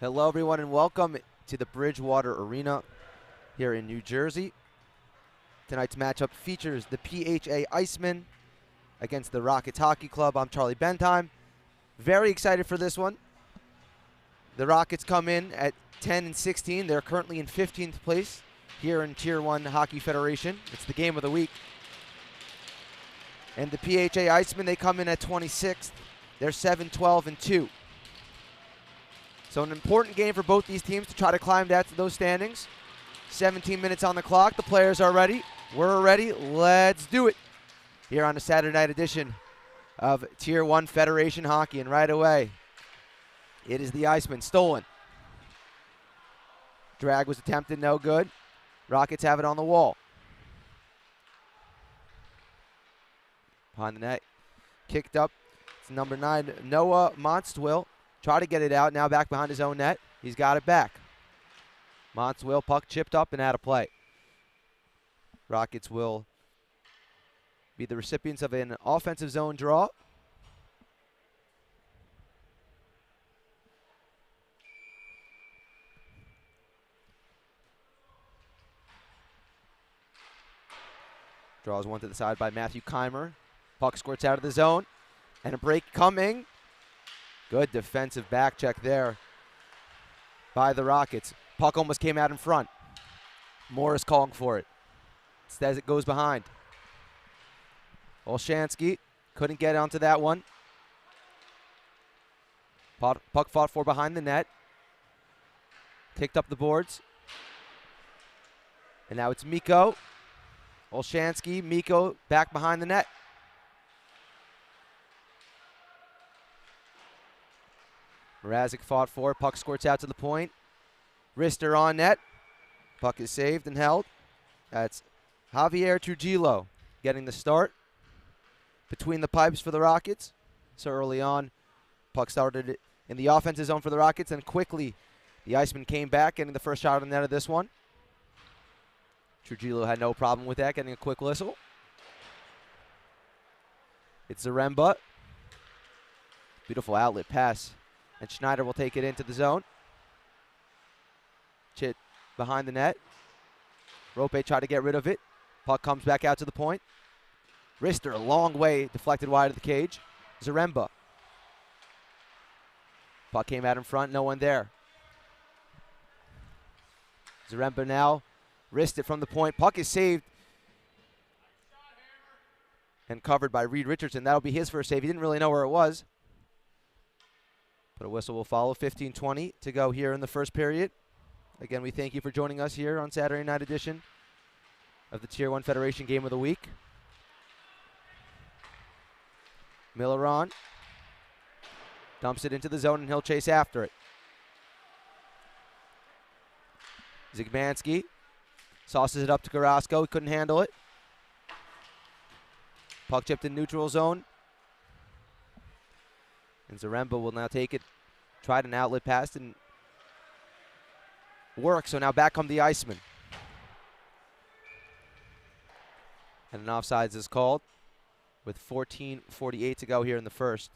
Hello, everyone, and welcome to the Bridgewater Arena here in New Jersey. Tonight's matchup features the PHA Iceman against the Rockets Hockey Club. I'm Charlie Bentheim. Very excited for this one. The Rockets come in at 10-16. They're currently in 15th place here in Tier 1 Hockey Federation. It's the game of the week. And the PHA Iceman, they come in at 26th. They're 7-12-2. So an important game for both these teams to try to climb those standings. 17 minutes on the clock. The players are ready. We're ready. Let's do it here on a Saturday night edition of Tier 1 Federation Hockey. And right away, it is the Iceman. Stolen. Drag was attempted. No good. Rockets have it on the wall. Behind the net. Kicked up. It's number 9, Noah Monstwill. Try to get it out, now back behind his own net. He's got it back. Montswill, puck chipped up and out of play. Rockets will be the recipients of an offensive zone draw. Draws one to the side by Matthew Keimer. Puck squirts out of the zone. And a break coming. Good defensive back check there by the Rockets. Puck almost came out in front. Morris calling for it. Instead, it goes behind. Olshansky couldn't get onto that one. Puck fought for behind the net. Kicked up the boards. And now it's Mikko. Olshansky, Mikko back behind the net. Mrazek fought for. Puck squirts out to the point. Wrister on net. Puck is saved and held. That's Javier Trujillo getting the start between the pipes for the Rockets. So early on, puck started in the offensive zone for the Rockets, and quickly the Iceman came back, getting the first shot on the net of this one. Trujillo had no problem with that, getting a quick whistle. It's Zaremba. Beautiful outlet pass. And Schneider will take it into the zone. Chit behind the net. Rope tried to get rid of it. Puck comes back out to the point. Wrister a long way, deflected wide of the cage. Zaremba. Puck came out in front, no one there. Zaremba now wrist it from the point. Puck is saved and covered by Reed Richardson. That'll be his first save. He didn't really know where it was. But a whistle will follow. 15:20 to go here in the first period. Again, we thank you for joining us here on Saturday night edition of the Tier 1 Federation Game of the Week. Milleron dumps it into the zone, and he'll chase after it. Zigmanski sauces it up to Carrasco. He couldn't handle it. Puck chipped in neutral zone. And Zaremba will now take it. Tried an outlet pass and work. So now back come the Iceman. And an offsides is called with 14:48 to go here in the first.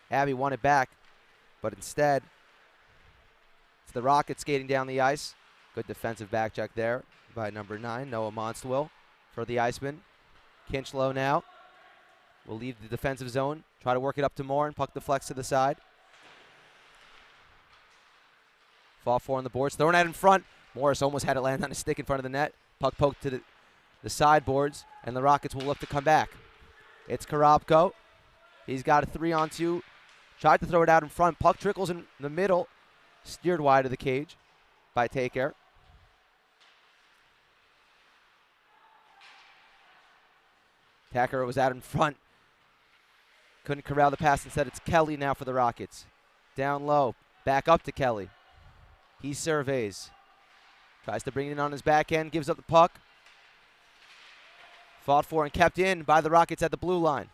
Abbey won it back. But instead, it's the Rockets skating down the ice. Good defensive back check there by number 9, Noah Monstwill, for the Iceman. Kinchlow now will leave the defensive zone, try to work it up to Moore, and puck deflects to the side. Fought for on the boards, thrown out in front. Morris almost had it land on his stick in front of the net. Puck poked to the sideboards, and the Rockets will look to come back. It's Karabko. He's got a 3-on-2. Tried to throw it out in front. Puck trickles in the middle. Steered wide of the cage by Taker. Taker was out in front. Couldn't corral the pass. Instead, it's Kelly now for the Rockets. Down low. Back up to Kelly. He surveys. Tries to bring it in on his back end. Gives up the puck. Fought for and kept in by the Rockets at the blue line.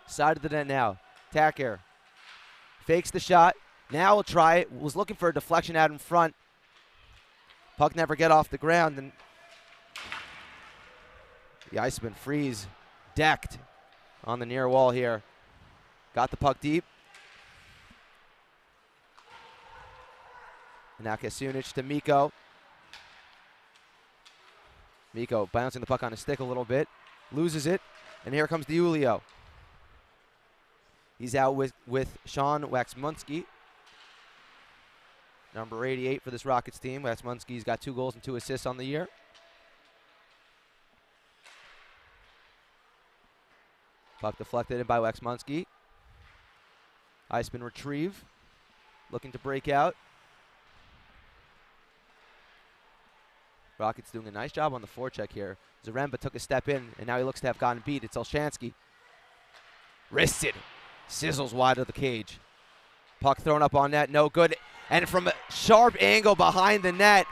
Side of the net now. Tacker fakes the shot, Now he'll try it. Was looking for a deflection out in front. Puck never get off the ground, and the Iceman freeze decked on the near wall here. Got the puck deep. Now Kasunic to Mikko. Mikko bouncing the puck on his stick a little bit. Loses it. And here comes Diulio. He's out with Sean Waxmunski. Number 88 for this Rockets team. Waxmunski's got 2 goals and 2 assists on the year. Puck deflected in by Waxmunski. Iceman retrieve. Looking to break out. Rockets doing a nice job on the forecheck here. Zaremba took a step in, and now he looks to have gotten beat. It's Olshansky. Wristed. Sizzles wide of the cage. Puck thrown up on net. No good. And from a sharp angle behind the net,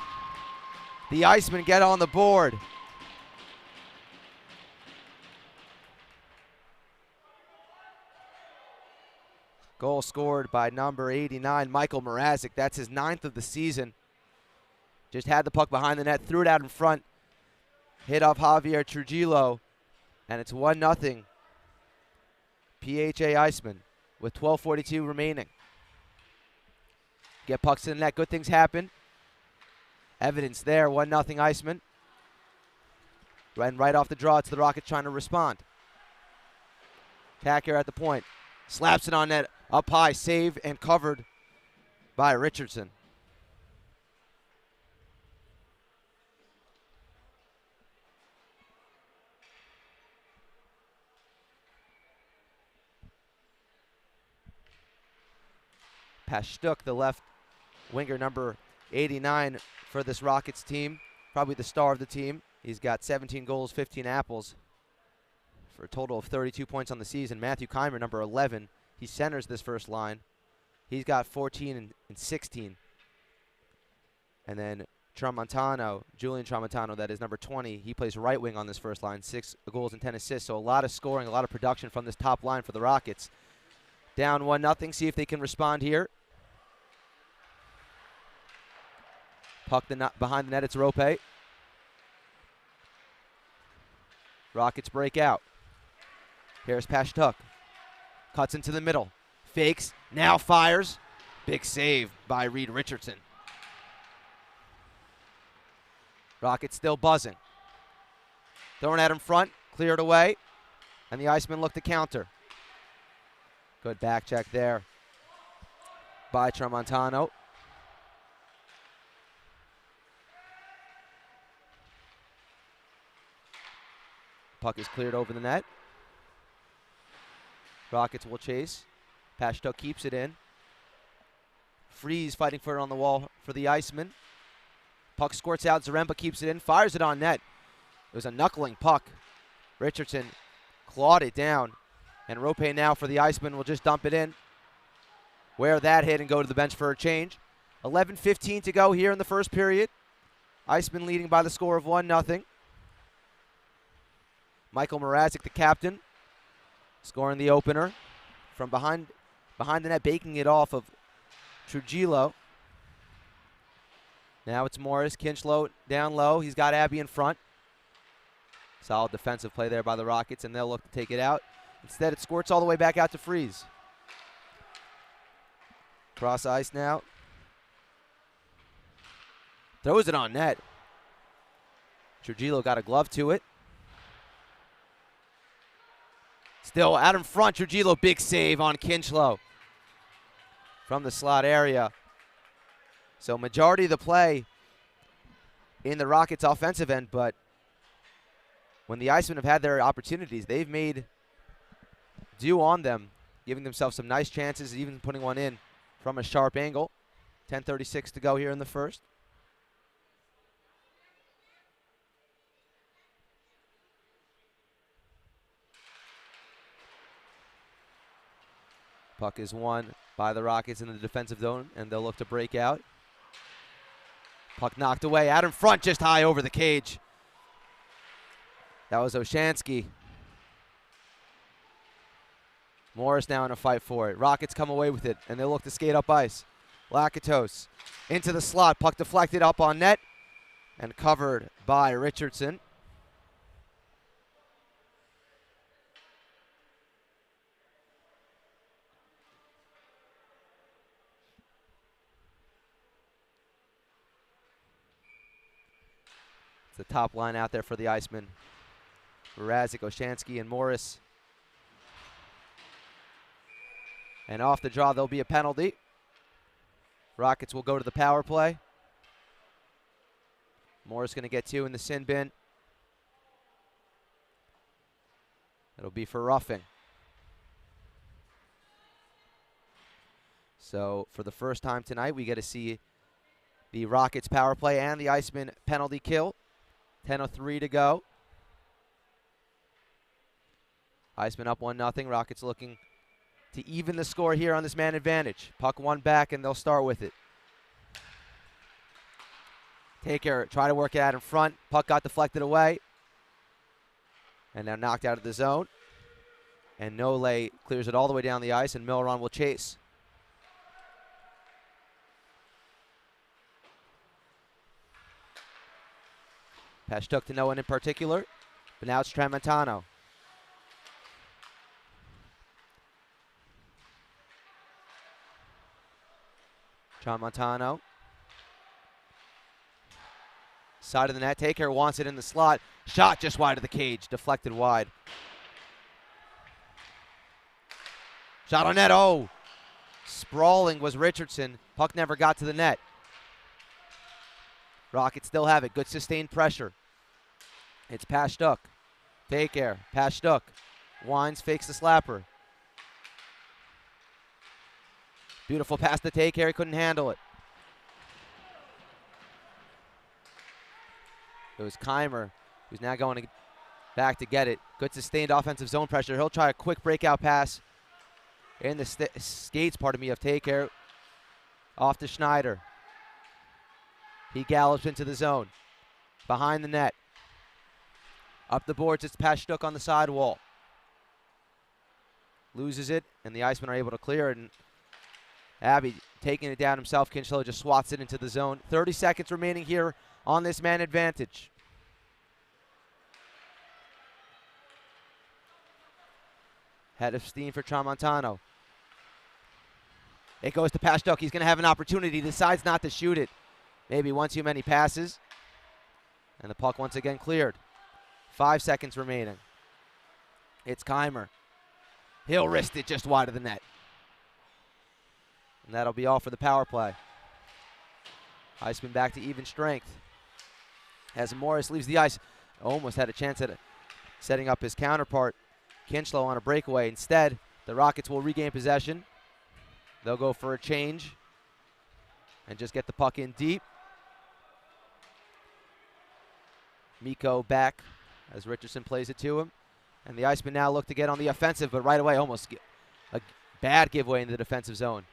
the Icemen get on the board. Goal scored by number 89, Michael Mrazek. That's his 9th of the season. Just had the puck behind the net, threw it out in front, hit off Javier Trujillo, and it's 1-0. PHA Iceman with 12:42 remaining. Get pucks in the net, good things happen. Evidence there, 1-0 Iceman. And right off the draw, it's the Rockets trying to respond. Tacker at the point, slaps it on net, up high, saved and covered by Richardson. Pashtuk, the left winger, number 89 for this Rockets team. Probably the star of the team. He's got 17 goals, 15 apples for a total of 32 points on the season. Matthew Keimer, number 11. He centers this first line. He's got 14 and 16. And then Tramontano, Julian Tramontano, that is number 20. He plays right wing on this first line. 6 goals and 10 assists. So a lot of scoring, a lot of production from this top line for the Rockets. Down 1-0. See if they can respond here. Puck behind the net, it's Rope. Rockets break out. Here's Pashtuk. Cuts into the middle. Fakes, now fires. Big save by Reed Richardson. Rockets still buzzing. Throwing at him front, cleared away. And the Icemen look to counter. Good back check there by Tramontano. Puck is cleared over the net. Rockets will chase. Pashtuk keeps it in. Freeze fighting for it on the wall for the Iceman. Puck squirts out. Zaremba keeps it in. Fires it on net. It was a knuckling puck. Richardson clawed it down. And Rope now for the Iceman will just dump it in. Wear that hit and go to the bench for a change. 11:15 to go here in the first period. Iceman leading by the score of 1-0. Michael Mrazek, the captain, scoring the opener from behind the net, baking it off of Trujillo. Now it's Morris. Kinchlow down low. He's got Abbey in front. Solid defensive play there by the Rockets, and they'll look to take it out. Instead, it squirts all the way back out to Freeze. Cross ice now. Throws it on net. Trujillo got a glove to it. Still out in front, Trujillo, big save on Kinchlow from the slot area. So majority of the play in the Rockets' offensive end, but when the Icemen have had their opportunities, they've made do on them, giving themselves some nice chances, even putting one in from a sharp angle. 10:36 to go here in the first. Puck is won by the Rockets in the defensive zone, and they'll look to break out. Puck knocked away, out in front, just high over the cage. That was Olshansky. Morris now in a fight for it. Rockets come away with it, and they look to skate up ice. Lakatos into the slot. Puck deflected up on net and covered by Richardson. It's the top line out there for the Icemen. Mrazek, Olshansky, and Morris. And off the draw, there'll be a penalty. Rockets will go to the power play. Morris going to get 2 in the sin bin. It'll be for roughing. So for the first time tonight, we get to see the Rockets power play and the Iceman penalty kill. 10:03 to go. Iceman up 1-0. Rockets looking to even the score here on this man advantage. Puck one back, and they'll start with it. Taker try to work it out in front. Puck got deflected away. And now knocked out of the zone. And Nole clears it all the way down the ice, and Milron will chase. Pass took to no one in particular, but now it's Tramontano. Tramontano. Side of the net. Taker wants it in the slot. Shot just wide of the cage. Deflected wide. Shot on net. Oh! Sprawling was Richardson. Puck never got to the net. Rockets still have it. Good sustained pressure. It's Pashtuk. Taker. Pashtuk. Wines, fakes the slapper. Beautiful pass to Taker. He couldn't handle it. It was Keimer, who's now going back to get it. Good sustained offensive zone pressure. He'll try a quick breakout pass in the skates, of Taker. Off to Schneider. He gallops into the zone. Behind the net. Up the boards, it's Pashtuk on the sidewall. Loses it, and the Icemen are able to clear it. And Abbey taking it down himself. Kinchlow just swats it into the zone. 30 seconds remaining here on this man advantage. Head of steam for Tramontano. It goes to Pashtuk. He's going to have an opportunity. Decides not to shoot it. Maybe one too many passes. And the puck once again cleared. 5 seconds remaining. It's Keimer. He'll wrist it just wide of the net. And that'll be all for the power play. Iceman back to even strength. As Morris leaves the ice, almost had a chance at setting up his counterpart, Kinchlow, on a breakaway. Instead, the Rockets will regain possession. They'll go for a change and just get the puck in deep. Mikko back as Richardson plays it to him. And the Icemen now look to get on the offensive, but right away almost a bad giveaway in the defensive zone.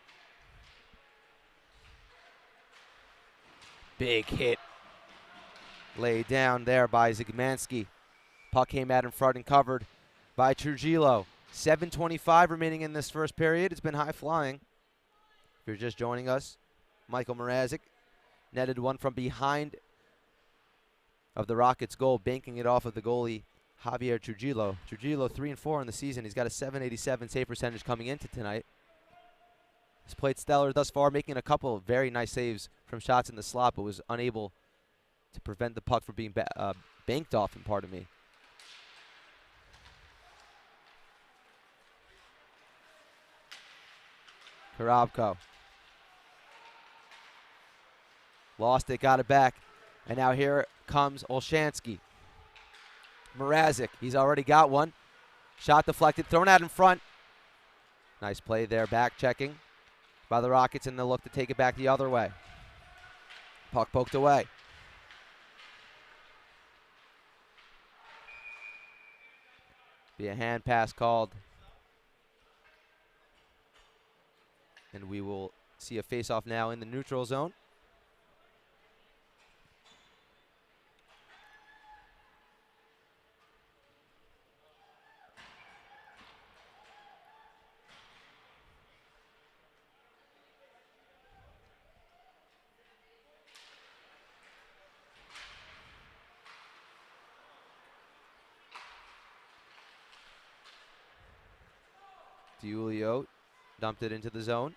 Big hit laid down there by Zygmanski. Puck came out in front and covered by Trujillo. 7:25 remaining in this first period. It's been high flying. If you're just joining us, Michael Mrazek netted one from behind of the Rockets' goal, banking it off of the goalie, Javier Trujillo. Trujillo 3-4 in the season. He's got a .787 save percentage coming into tonight. He's played stellar thus far, making a couple of very nice saves from shots in the slot, but was unable to prevent the puck from being banked off, pardon me. Karabko. Lost it, got it back. And now here comes Olshansky. Mrazek, he's already got one. Shot deflected, thrown out in front. Nice play there, back checking by the Rockets, and they'll look to take it back the other way. Puck poked away. Be a hand pass called. And we will see a face-off now in the neutral zone. DiUlio dumped it into the zone.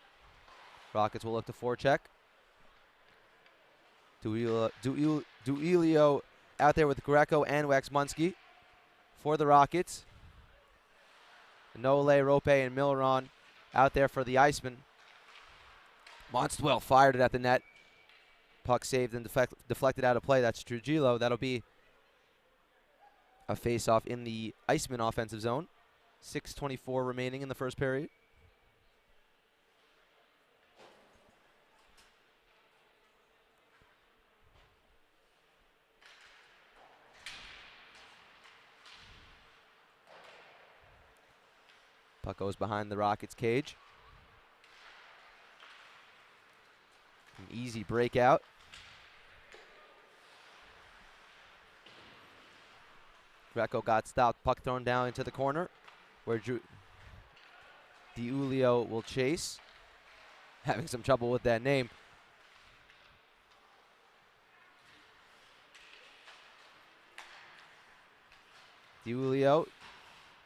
Rockets will look to forecheck. DiUlio out there with Greco and Waxmunski for the Rockets. Nole, Rope, and Milleron out there for the Iceman. Monstwell fired it at the net. Puck saved and deflected out of play. That's Trujillo. That'll be a face-off in the Iceman offensive zone. 6:24 remaining in the first period. Puck goes behind the Rockets' cage. An easy breakout. Greco got stopped. Puck thrown down into the corner where DiUlio will chase. Having some trouble with that name. DiUlio.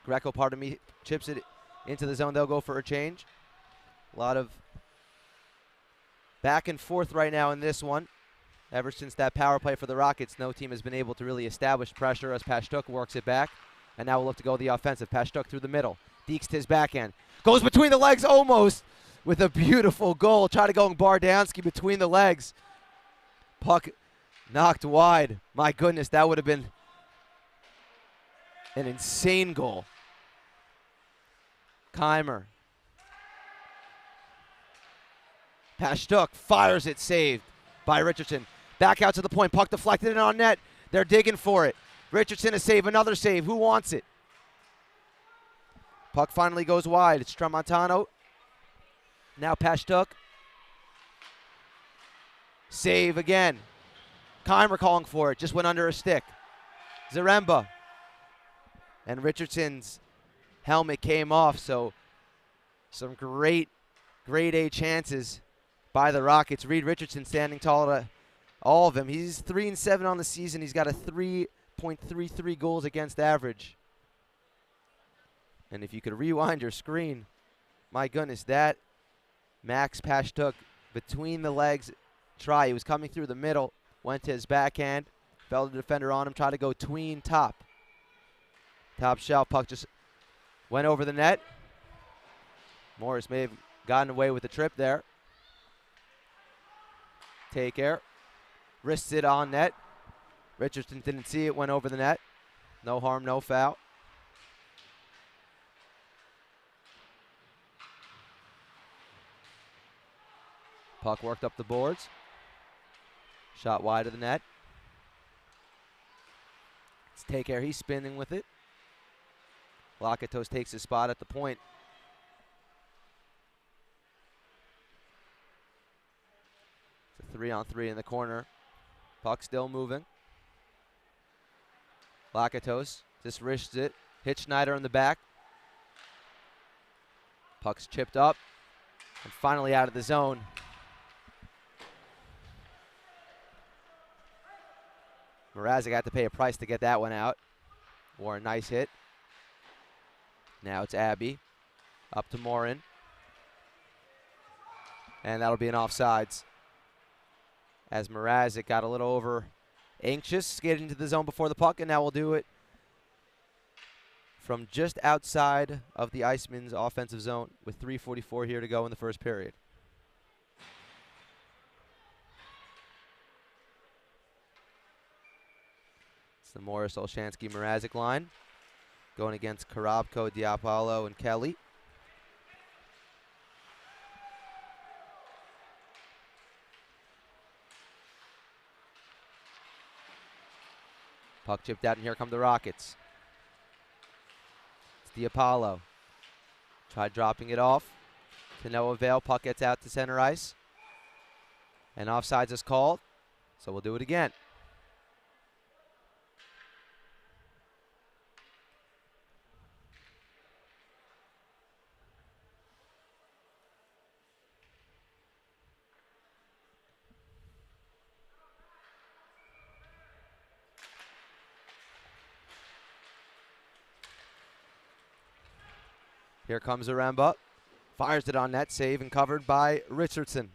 Greco, pardon me, chips it into the zone. They'll go for a change. A lot of back and forth right now in this one. Ever since that power play for the Rockets, no team has been able to really establish pressure as Pashtuk works it back. And now we'll look to go the offensive. Pashtuk through the middle. Deeks to his backhand. Goes between the legs almost with a beautiful goal. Try to go Bardansky between the legs. Puck knocked wide. My goodness, that would have been an insane goal. Keimer. Pashtuk fires it, saved by Richardson. Back out to the point. Puck deflected in on net. They're digging for it. Richardson a save, another save. Who wants it? Puck finally goes wide. It's Tramontano. Now Pashtuk. Save again. Keimer calling for it. Just went under a stick. Zaremba. And Richardson's helmet came off, so some great grade A chances by the Rockets. Reed Richardson standing tall to all of them. He's 3-7 on the season. He's got a 3.33 goals against average. And if you could rewind your screen, my goodness, that Max Pashtuk between the legs try. He was coming through the middle, went to his backhand, fell the defender on him, tried to go tween top. Top shelf, puck just went over the net. Morris may have gotten away with the trip there. Take care. Wrists it on net. Richardson didn't see it, went over the net. No harm, no foul. Puck worked up the boards. Shot wide of the net. It's Take Care, he's spinning with it. Lakatos takes his spot at the point. It's a 3-on-3 in the corner. Puck still moving. Lakatos just wrists it. Hit Schneider in the back. Puck's chipped up. And finally out of the zone. Mrazek had to pay a price to get that one out. Or a nice hit. Now it's Abbey. Up to Morin. And that'll be an offsides. As Mrazek got a little over anxious, skated into the zone before the puck, and now we'll do it from just outside of the Iceman's offensive zone with 3:44 here to go in the first period. It's the Morris, Olshansky, Mrazek line going against Karabko, Diapolo, and Kelly. Puck chipped out, and here come the Rockets. It's Diapolo. Tried dropping it off to no avail. Puck gets out to center ice. And offsides is called, so we'll do it again. Here comes Zaremba. Fires it on net, save and covered by Richardson.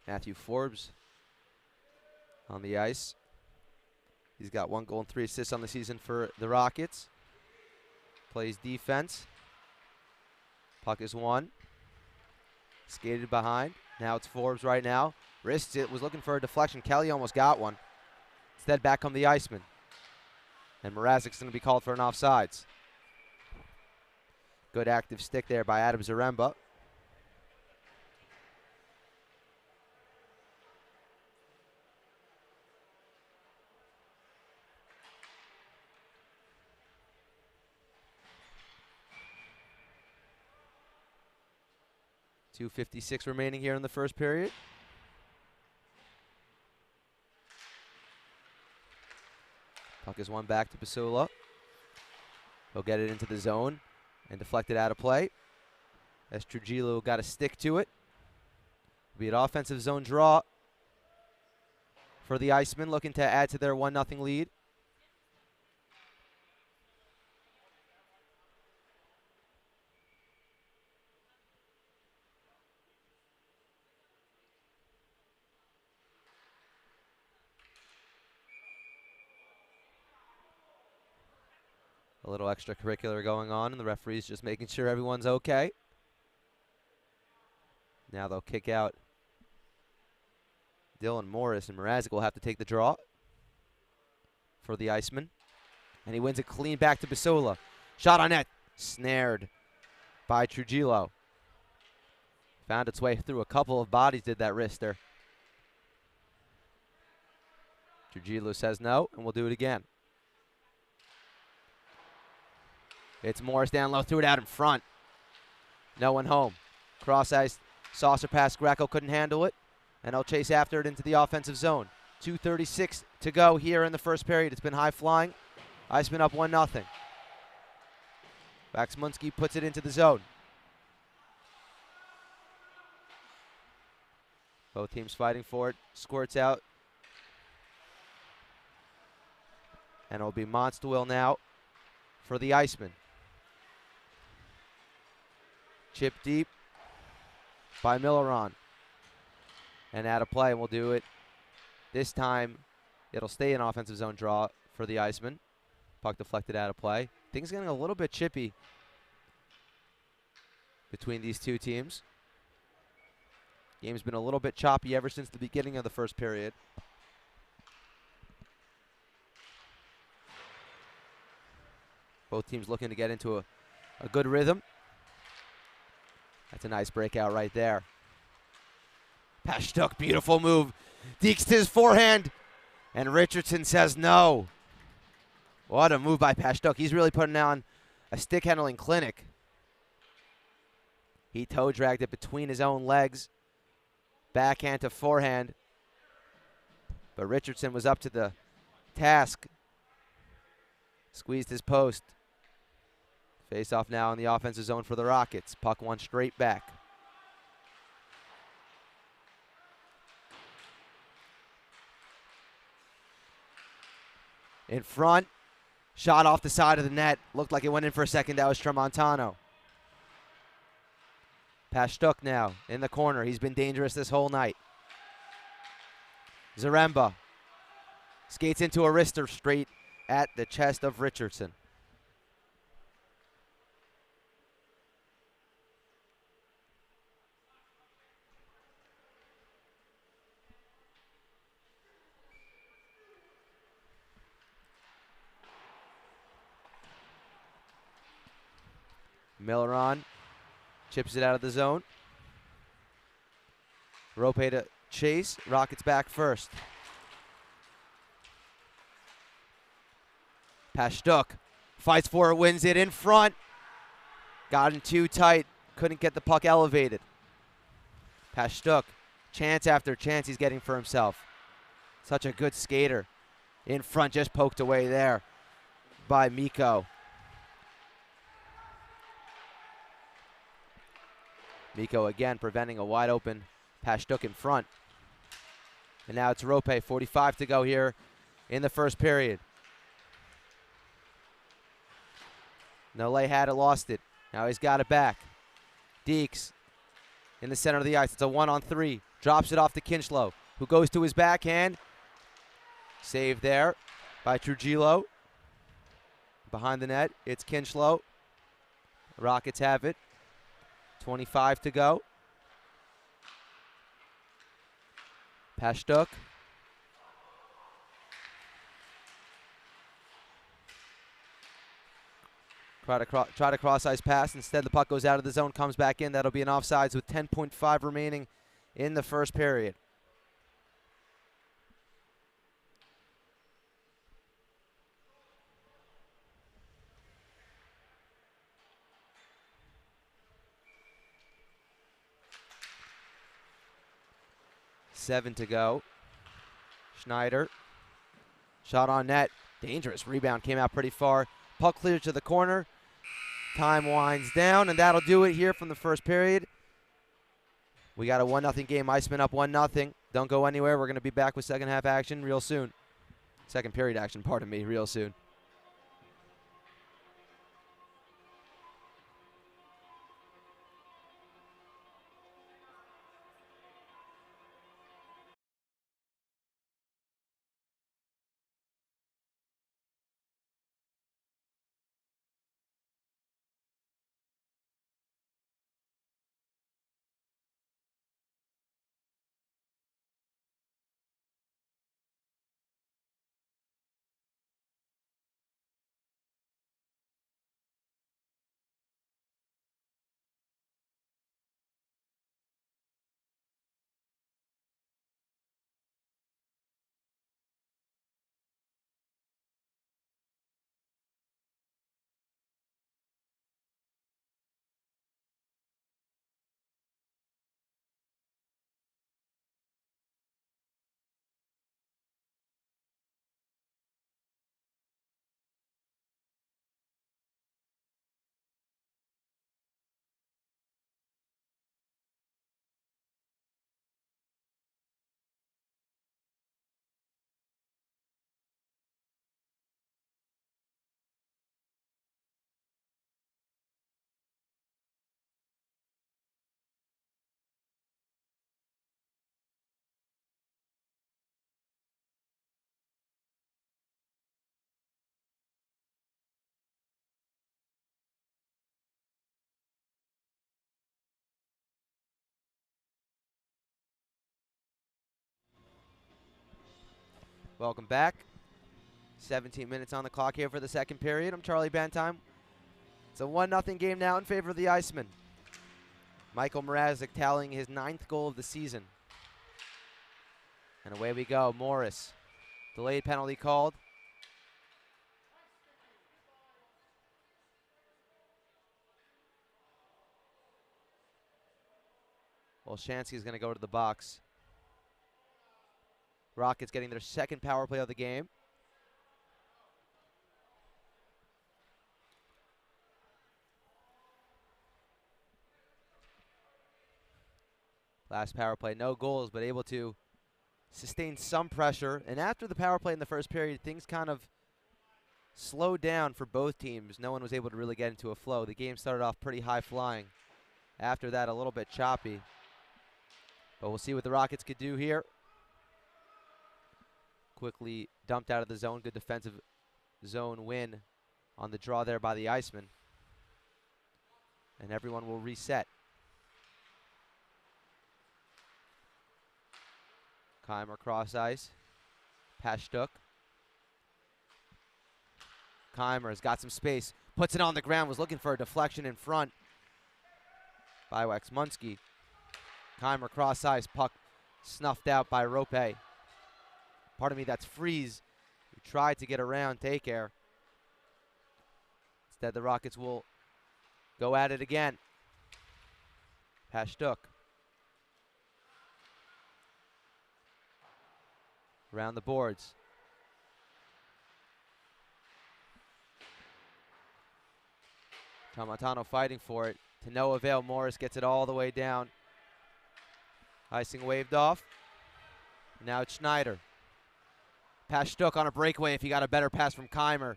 Matthew Forbes on the ice. He's got 1 goal and 3 assists on the season for the Rockets. Plays defense. Puck is won. Skated behind. Now it's Forbes right now. Wrists it, was looking for a deflection. Kelly almost got one. Instead, back come the Iceman. And Mrazek's going to be called for an offsides. Good active stick there by Adam Zaremba. .256 remaining here in the first period. Puck is won back to Basula. He'll get it into the zone and deflect it out of play. As Trujillo got a stick to it. It'll be an offensive zone draw for the Icemen, looking to add to their 1-0 lead. A little extracurricular going on, and the referee's just making sure everyone's okay. Now they'll kick out Dylan Morris, and Mrazek will have to take the draw for the Iceman. And he wins it clean back to Basula. Shot on net, snared by Trujillo. Found its way through a couple of bodies, did that wrister. Trujillo says no, and we'll do it again. It's Morris down low, threw it out in front. No one home. Cross ice, saucer pass, Greco couldn't handle it, and he'll chase after it into the offensive zone. 2:36 to go here in the first period. It's been high flying. Iceman up 1-0. Vaxmunski puts it into the zone. Both teams fighting for it. Squirts out. And it'll be Monstwil now for the Iceman. Chip deep by Milleron. And out of play, and we'll do it. This time, it'll stay an offensive zone draw for the Iceman. Puck deflected out of play. Things getting a little bit chippy between these two teams. Game's been a little bit choppy ever since the beginning of the first period. Both teams looking to get into a good rhythm. That's a nice breakout right there. Pashtuk, beautiful move. Deeks to his forehand, and Richardson says no. What a move by Pashtuk. He's really putting on a stick handling clinic. He toe dragged it between his own legs. Backhand to forehand. But Richardson was up to the task. Squeezed his post. Face off now in the offensive zone for the Rockets. Puck one straight back. In front. Shot off the side of the net. Looked like it went in for a second. That was Tramontano. Pashtuk now in the corner. He's been dangerous this whole night. Zaremba skates into a wrister straight at the chest of Richardson. Milleron chips it out of the zone. Rope to chase. Rockets back first. Pashtuk fights for it, wins it in front. Got in too tight. Couldn't get the puck elevated. Pashtuk, chance after chance he's getting for himself. Such a good skater. In front, just poked away there by Mikko. Miko again preventing a wide open Pashtuk in front. And now it's Rope, 45 to go here in the first period. Nole had it, lost it. Now he's got it back. Deeks in the center of the ice. It's a 1-on-3. Drops it off to Kinchlow, who goes to his backhand. Save there by Trujillo. Behind the net, it's Kinchlow. Rockets have it. 25 to go. Pashtuk. Try to cross ice pass. Instead, the puck goes out of the zone, comes back in. That'll be an offsides with 10.5 remaining in the first period. Seven to go. Schneider. Shot on net. Dangerous rebound. Came out pretty far. Puck cleared to the corner. Time winds down, and that'll do it here from the first period. We got a 1-0 game. Iceman up 1-0. Don't go anywhere. We're going to be back with second half action real soon. Second period action, pardon me, real soon. Welcome back. 17 minutes on the clock here for the second period. I'm Charlie Bantime. It's a 1-0 game now in favor of the Icemen. Michael Mrazek tallying his 9th goal of the season. And away we go. Morris. Delayed penalty called. Olshansky is going to go to the box. Rockets getting their second power play of the game. Last power play, no goals, but able to sustain some pressure. And after the power play in the first period, things kind of slowed down for both teams. No one was able to really get into a flow. The game started off pretty high flying. After that, a little bit choppy. But we'll see what the Rockets could do here. Quickly dumped out of the zone. Good defensive zone win on the draw there by the Icemen. And everyone will reset. Keimer cross ice. Pashtuk. Keimer has got some space. Puts it on the ground. Was looking for a deflection in front by Waxmunski. Keimer cross ice. Puck snuffed out by Rope. Pardon me, that's Freeze, who tried to get around Take Care. Instead, the Rockets will go at it again. Pashtuk. Around the boards. Tramontano fighting for it. To no avail. Morris gets it all the way down. Icing waved off. Now it's Schneider. Pass Stuck on a breakaway if he got a better pass from Keimer.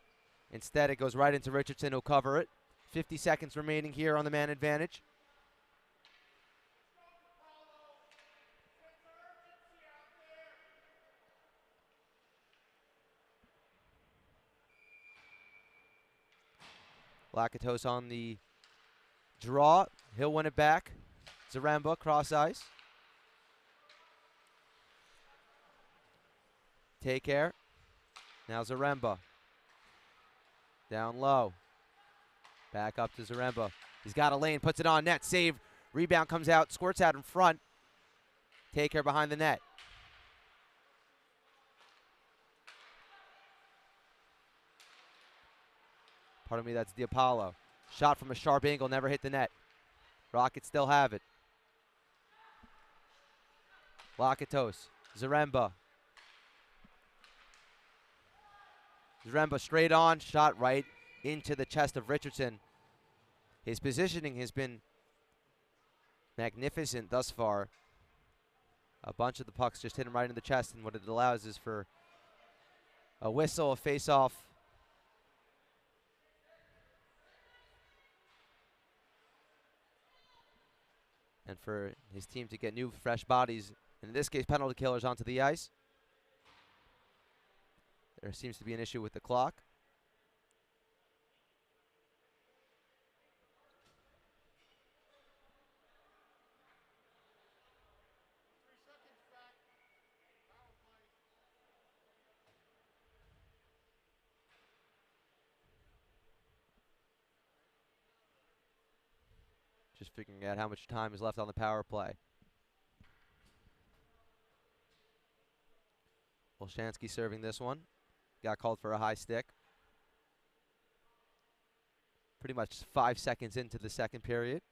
Instead, it goes right into Richardson, who'll cover it. 50 seconds remaining here on the man advantage. Lakatos on the draw. He'll win it back. Zaremba, cross ice. Take care. Now Zaremba. Down low. Back up to Zaremba. He's got a lane, puts it on net. Save. Rebound comes out, squirts out in front. Take care behind the net. Pardon me, that's Diapollo. Shot from a sharp angle, never hit the net. Rockets still have it. Lakatos. Zaremba. Zaremba straight on, shot right into the chest of Richardson. His positioning has been magnificent thus far. A bunch of the pucks just hit him right in the chest, and what it allows is for a whistle, a face-off. And for his team to get new, fresh bodies, in this case, penalty killers onto the ice. There seems to be an issue with the clock. Just figuring out how much time is left on the power play. Olshansky serving this one. Got called for a high stick. Pretty much 5 seconds into the second period.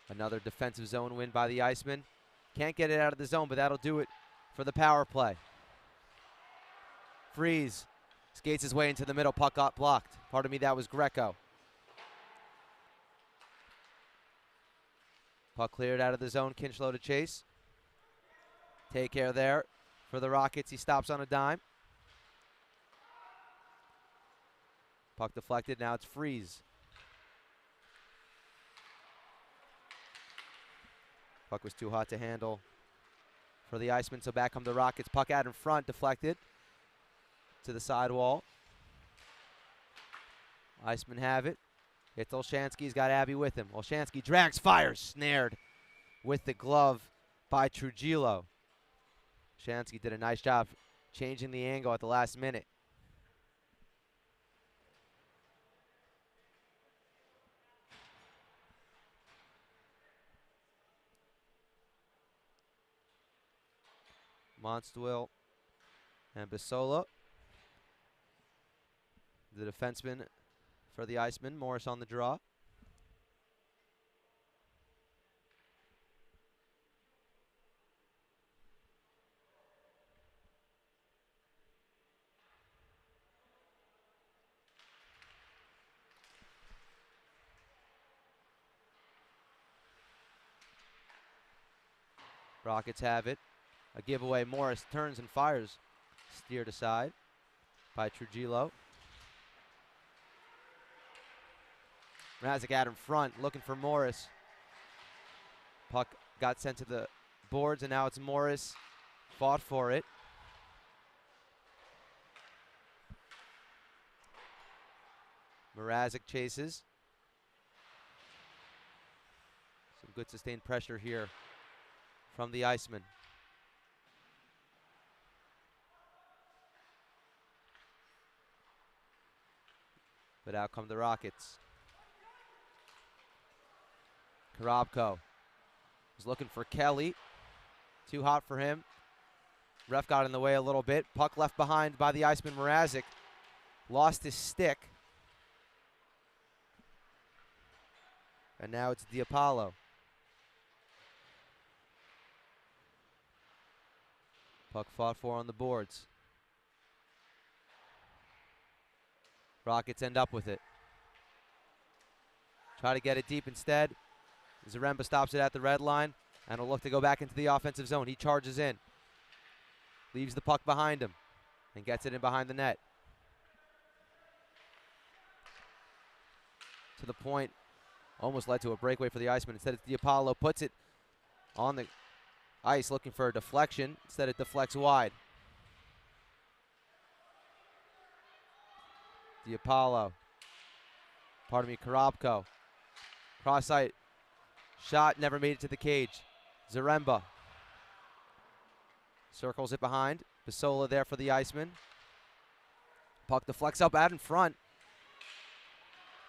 Another defensive zone win by the Iceman. Can't get it out of the zone, but that'll do it for the power play. Freeze skates his way into the middle. Puck got blocked. Pardon me, that was Greco. Puck cleared out of the zone. Kinchlow to chase. Take care there for the Rockets. He stops on a dime. Puck deflected. Now it's Freeze. Puck was too hot to handle for the Iceman, so back come the Rockets. Puck out in front, deflected to the sidewall. Iceman have it. It's Olshansky. He's got Abby with him. Olshansky drags, fires, snared with the glove by Trujillo. Olshansky did a nice job changing the angle at the last minute. Monstwil and Bisola. The defenseman for the Iceman. Morris on the draw. Rockets have it. A giveaway. Morris turns and fires. Steered aside by Trujillo. Mrazek out in front, looking for Morris. Puck got sent to the boards, and now it's Morris. Fought for it. Mrazek chases. Some good sustained pressure here from the Iceman. But out come the Rockets. Korobko was looking for Kelly. Too hot for him. Ref got in the way a little bit. Puck left behind by the Iceman. Mrazek lost his stick. And now it's Diapollo. Puck fought for on the boards. Rockets end up with it. Try to get it deep instead. Zaremba stops it at the red line and will look to go back into the offensive zone. He charges in. Leaves the puck behind him and gets it in behind the net. To the point. Almost led to a breakaway for the Iceman. Instead, it's DiApollo. Puts it on the ice looking for a deflection. Instead, it deflects wide. DiApollo. Pardon me, Korobko. Cross-site. Shot, never made it to the cage. Zaremba. Circles it behind. Basola there for the Iceman. Puck deflects up out in front.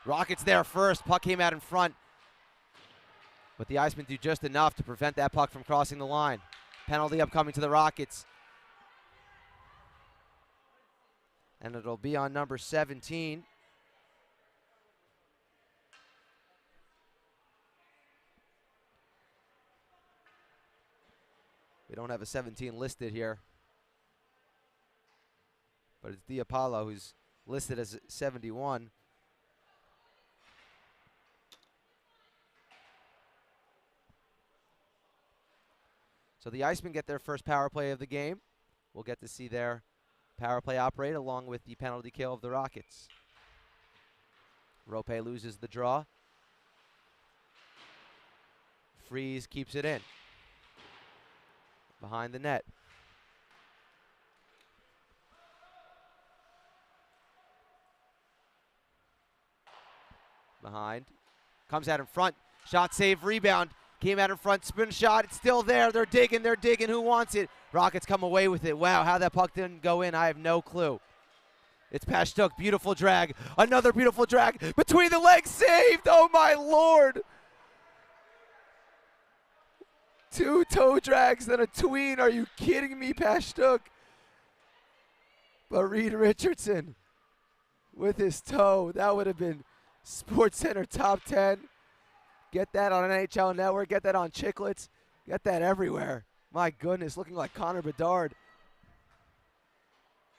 Rockets there first. Puck came out in front. But the Icemen do just enough to prevent that puck from crossing the line. Penalty upcoming to the Rockets. And it'll be on number 17. We don't have a 17 listed here. But it's DiApollo who's listed as 71. So the Icemen get their first power play of the game. We'll get to see their power play operate along with the penalty kill of the Rockets. Rope loses the draw. Freeze keeps it in. Behind the net. Behind. Comes out in front. Shot, save, rebound. Came out in front, spin shot, it's still there. They're digging. Who wants it? Rockets come away with it. Wow, how that puck didn't go in, I have no clue. It's Pashtuk, beautiful drag. Another beautiful drag. Between the legs, saved. Oh my Lord. 2 toe drags, then a tween. Are you kidding me, Pashtuk? But Reed Richardson with his toe. That would have been SportsCenter top 10. Get that on NHL Network. Get that on Chicklets. Get that everywhere. My goodness, looking like Connor Bedard.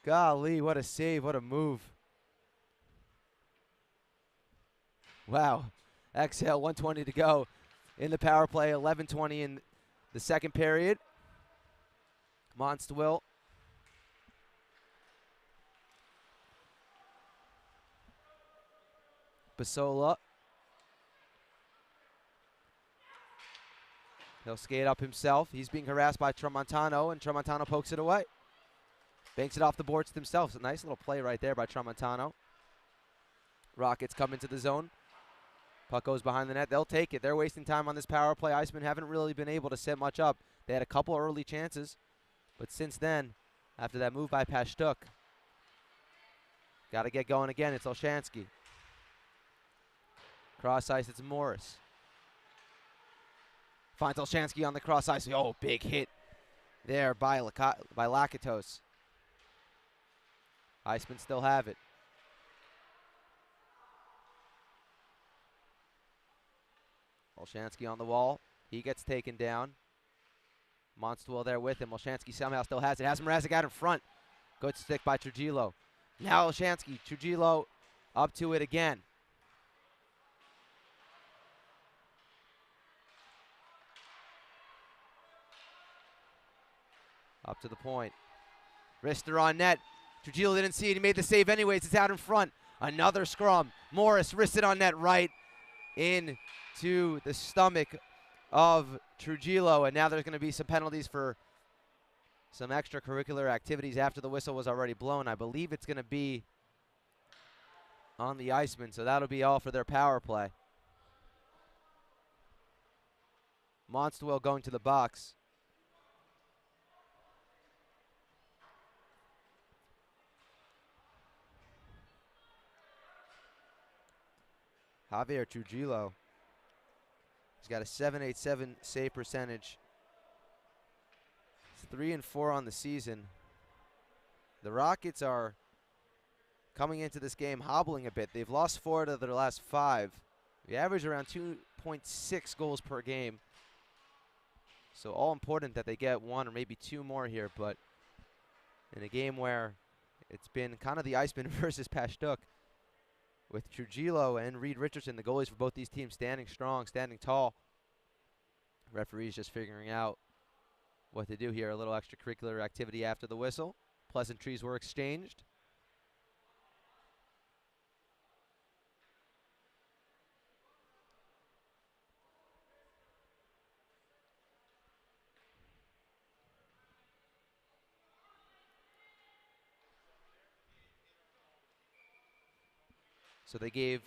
Golly, what a save, what a move. Wow. Exhale, 1:20 to go in the power play. 11:20 in the second period. Monstwill. Basola. He'll skate up himself. He's being harassed by Tramontano, and Tramontano pokes it away. Banks it off the boards themselves. A nice little play right there by Tramontano. Rockets come into the zone. Puck goes behind the net. They'll take it. They're wasting time on this power play. Icemen haven't really been able to set much up. They had a couple early chances, but since then, after that move by Pashtuk, got to get going again. It's Olshansky. Cross ice, it's Morris. Finds Olshansky on the cross ice. Oh, big hit there by Lakatos. Icemen still have it. Olshansky on the wall. He gets taken down. Monstwill there with him. Olshansky somehow still has it. Has Mrazek out in front. Good stick by Trujillo. Now Olshansky. Trujillo up to it again. Up to the point. Rister on net. Trujillo didn't see it. He made the save anyways. It's out in front. Another scrum. Morris wristed on net right into the stomach of Trujillo. And now there's going to be some penalties for some extracurricular activities after the whistle was already blown. I believe it's going to be on the Iceman. So that'll be all for their power play. Monstwill going to the box. Javier Trujillo. He's got a .787 save percentage. It's 3-4 on the season. The Rockets are coming into this game hobbling a bit. They've lost 4 out of their last 5. We average around 2.6 goals per game. So all important that they get 1 or maybe 2 more here, but in a game where it's been kind of the Iceman versus Pashtuk, with Trujillo and Reed Richardson, the goalies for both these teams, standing strong, standing tall. Referees just figuring out what to do here. A little extracurricular activity after the whistle. Pleasantries were exchanged. So they gave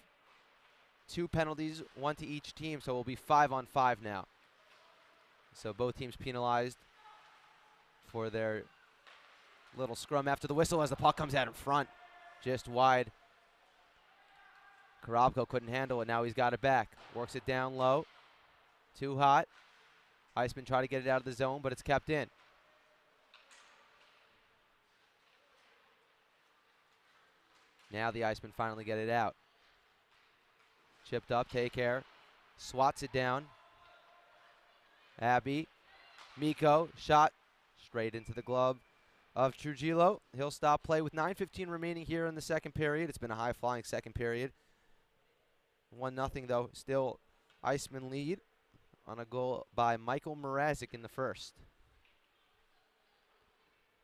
2 penalties, 1 to each team, so it will be 5-on-5 now. So both teams penalized for their little scrum after the whistle as the puck comes out in front, just wide. Korobko couldn't handle it, now he's got it back. Works it down low, too hot. Iceman tried to get it out of the zone, but it's kept in. Now the Icemen finally get it out. Chipped up, take care. Swats it down. Abby. Miko, shot straight into the glove of Trujillo. He'll stop play with 9:15 remaining here in the second period. It's been a high-flying second period. 1-0 though, still Iceman lead on a goal by Michael Mrazek in the first.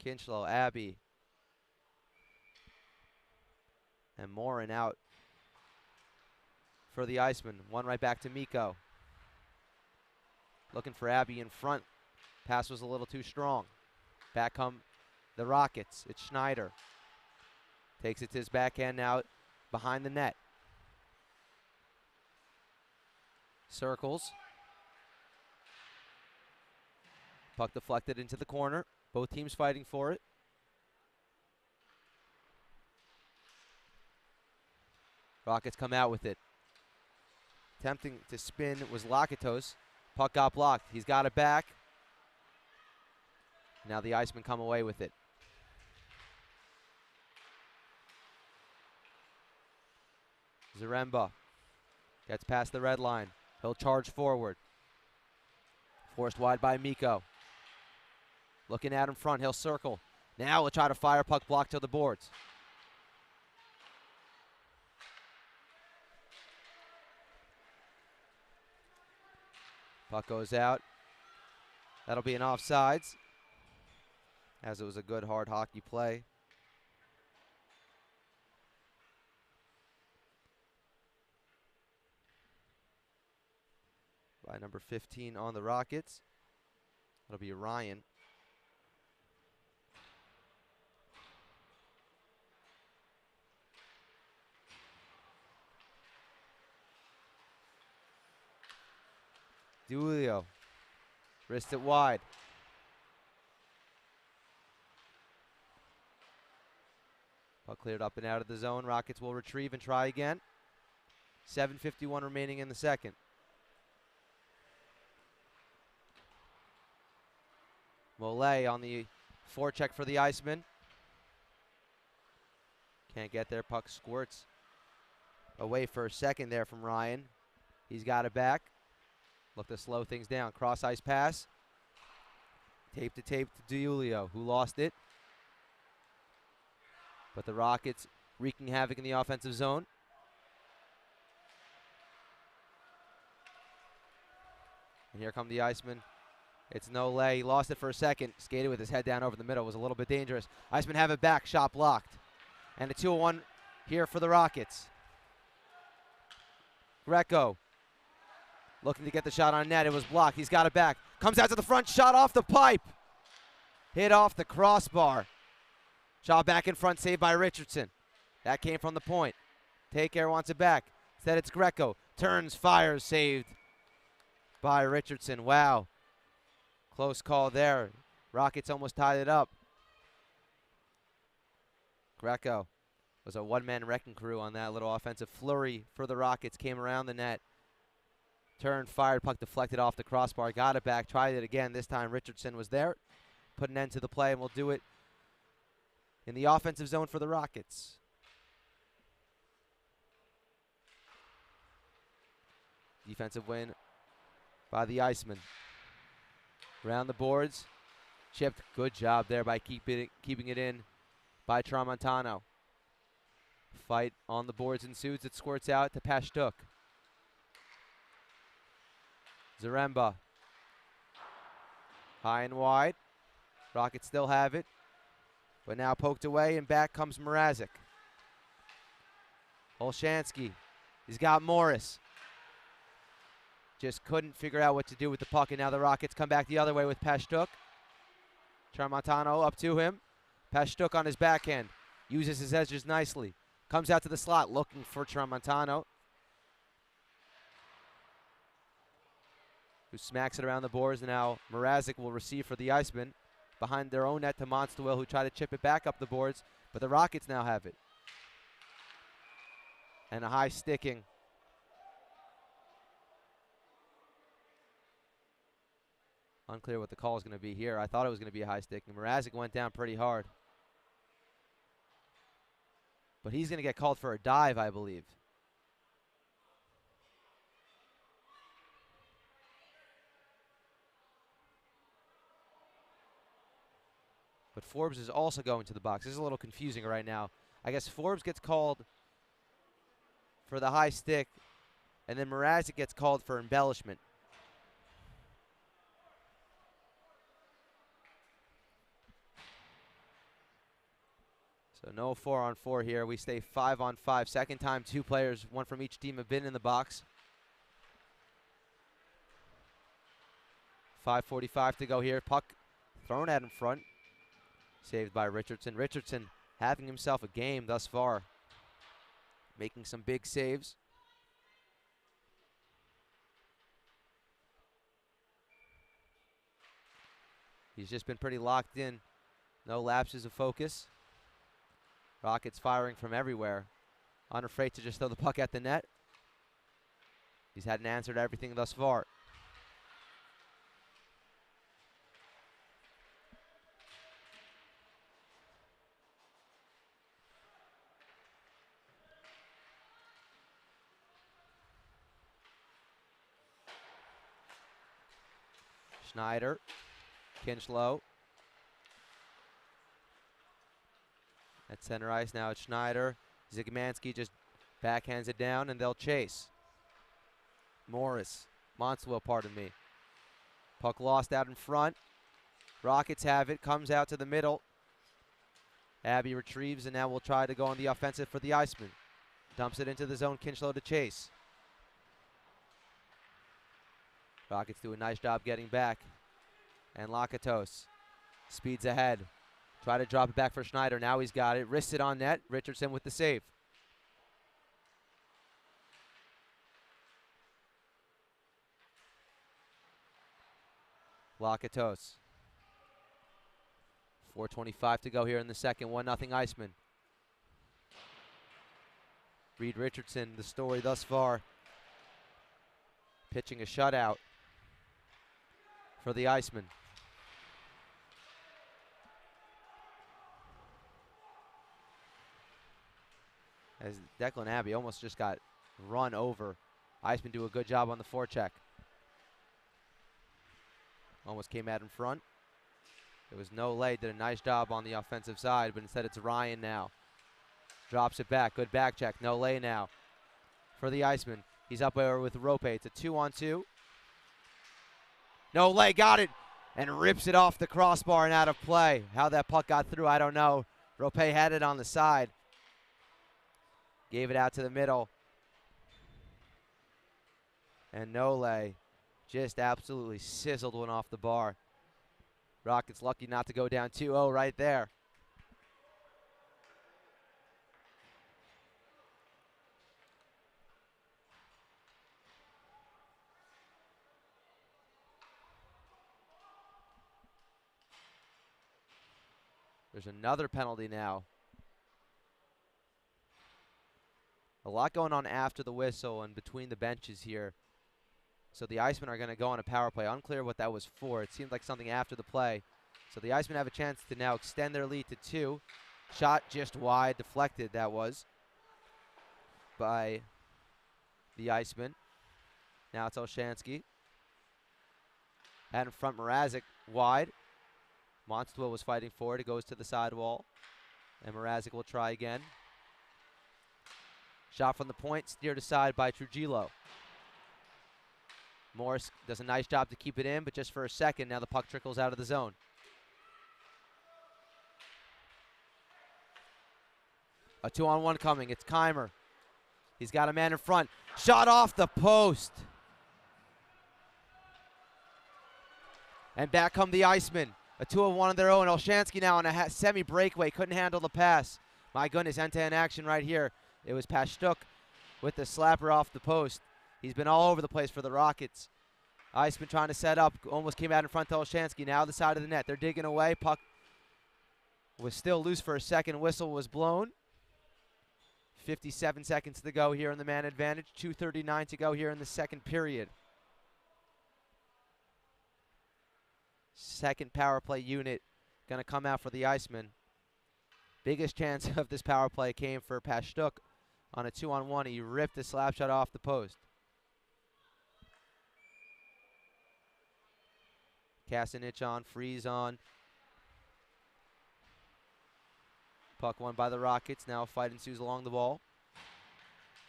Kinchlow, Abby. And Morin out for the Iceman. One right back to Miko. Looking for Abby in front. Pass was a little too strong. Back come the Rockets. It's Schneider. Takes it to his backhand now behind the net. Circles. Puck deflected into the corner. Both teams fighting for it. Rockets come out with it. Attempting to spin was Lakatos. Puck got blocked. He's got it back. Now the Icemen come away with it. Zaremba gets past the red line. He'll charge forward. Forced wide by Miko. Looking out in front. He'll circle. Now he'll try to fire puck blocked to the boards. Puck goes out. That'll be an offsides, as it was a good hard hockey play. By number 15 on the Rockets. That'll be Ryan. Julio wrist it wide. Puck cleared up and out of the zone. Rockets will retrieve and try again. 7:51 remaining in the second. Mollet on the forecheck for the Icemen. Can't get there. Puck squirts away for a second there from Ryan. He's got it back. Look to slow things down. Cross ice pass. Tape to DiUlio, who lost it. But the Rockets wreaking havoc in the offensive zone. And here come the Icemen. It's no lay. He lost it for a second. Skated with his head down over the middle. It was a little bit dangerous. Icemen have it back. Shot blocked. And a 2-1 here for the Rockets. Greco looking to get the shot on net. It was blocked. He's got it back. Comes out to the front. Shot off the pipe. Hit off the crossbar. Shot back in front. Saved by Richardson. That came from the point. Take care wants it back. Instead it's Greco. Turns, fires, saved by Richardson. Wow. Close call there. Rockets almost tied it up. Greco was a one-man wrecking crew on that little offensive flurry for the Rockets. Came around the net. Turned, fired, puck deflected off the crossbar. Got it back, tried it again. This time Richardson was there. Put an end to the play, and we'll do it in the offensive zone for the Rockets. Defensive win by the Icemen. Around the boards. Chipped. Good job there by keeping it in by Tramontano. Fight on the boards ensues. It squirts out to Pashtuk. Zaremba. High and wide. Rockets still have it. But now poked away, and back comes Mrazek. Olshansky. He's got Morris. Just couldn't figure out what to do with the puck, and now the Rockets come back the other way with Pashtuk. Tramontano up to him. Pashtuk on his backhand. Uses his edges nicely. Comes out to the slot looking for Tramontano, who smacks it around the boards. And now Mrazek will receive for the Iceman. Behind their own net to Monstwil, who try to chip it back up the boards, but the Rockets now have it. And a high sticking. Unclear what the call is going to be here. I thought it was going to be a high sticking. Mrazek went down pretty hard. But he's going to get called for a dive, I believe. But Forbes is also going to the box. This is a little confusing right now. I guess Forbes gets called for the high stick, and then Mrazek gets called for embellishment. So no 4-on-4 here. We stay 5-on-5. Second time 2 players, 1 from each team, have been in the box. 5:45 to go here. Puck thrown at in front. Saved by Richardson. Richardson having himself a game thus far. Making some big saves. He's just been pretty locked in. No lapses of focus. Rockets firing from everywhere. Unafraid to just throw the puck at the net. He's had an answer to everything thus far. Schneider, Kinchlow. At center ice now, it's Schneider. Zygmanski just backhands it down, and they'll chase. Morris, Montswell, pardon me. Puck lost out in front. Rockets have it, comes out to the middle. Abbey retrieves, and now we'll try to go on the offensive for the Iceman. Dumps it into the zone, Kinchlow to chase. Rockets do a nice job getting back. And Lakatos speeds ahead. Try to drop it back for Schneider. Now he's got it. Wrists it on net. Richardson with the save. Lakatos. 4:25 to go here in the second. 1-0 Iceman. Reed Richardson, the story thus far. Pitching a shutout for the Iceman. As Declan Abbey almost just got run over. Iceman do a good job on the forecheck. Almost came out in front. It was No Lay, did a nice job on the offensive side, but instead it's Ryan now. Drops it back, good back check. No Lay now for the Iceman. He's up over with Rope. It's a 2-on-2. No Lay got it and rips it off the crossbar and out of play. How that puck got through, I don't know. Rope had it on the side. Gave it out to the middle. And Nole just absolutely sizzled one off the bar. Rockets lucky not to go down 2-0 right there. There's another penalty now. A lot going on after the whistle and between the benches here. So the Icemen are going to go on a power play. Unclear what that was for. It seemed like something after the play. So the Icemen have a chance to now extend their lead to 2. Shot just wide, deflected that was by the Icemen. Now it's Olshansky. Out in front, Mrazek wide. Monstwil was fighting for it. It goes to the sidewall. And Mrazek will try again. Shot from the point, steered aside by Trujillo. Morris does a nice job to keep it in, but just for a second, now the puck trickles out of the zone. A 2-on-1 coming, it's Keimer. He's got a man in front. Shot off the post. And back come the Icemen. A 2-on-1 of their own. Olshansky now on a semi-breakaway, couldn't handle the pass. My goodness, end-to-end action right here. It was Pashtuk with the slapper off the post. He's been all over the place for the Rockets. Iceman trying to set up, almost came out in front to Olshansky. Now the side of the net. They're digging away. Puck was still loose for a second. Whistle was blown. 57 seconds to go here in the man advantage. 2:39 to go here in the second period. Second power play unit going to come out for the Icemen. Biggest chance of this power play came for Pashtuk on a 2-on-1. He ripped the slap shot off the post. Kasanich on, Freeze on. Puck won by the Rockets. Now a fight ensues along the ball.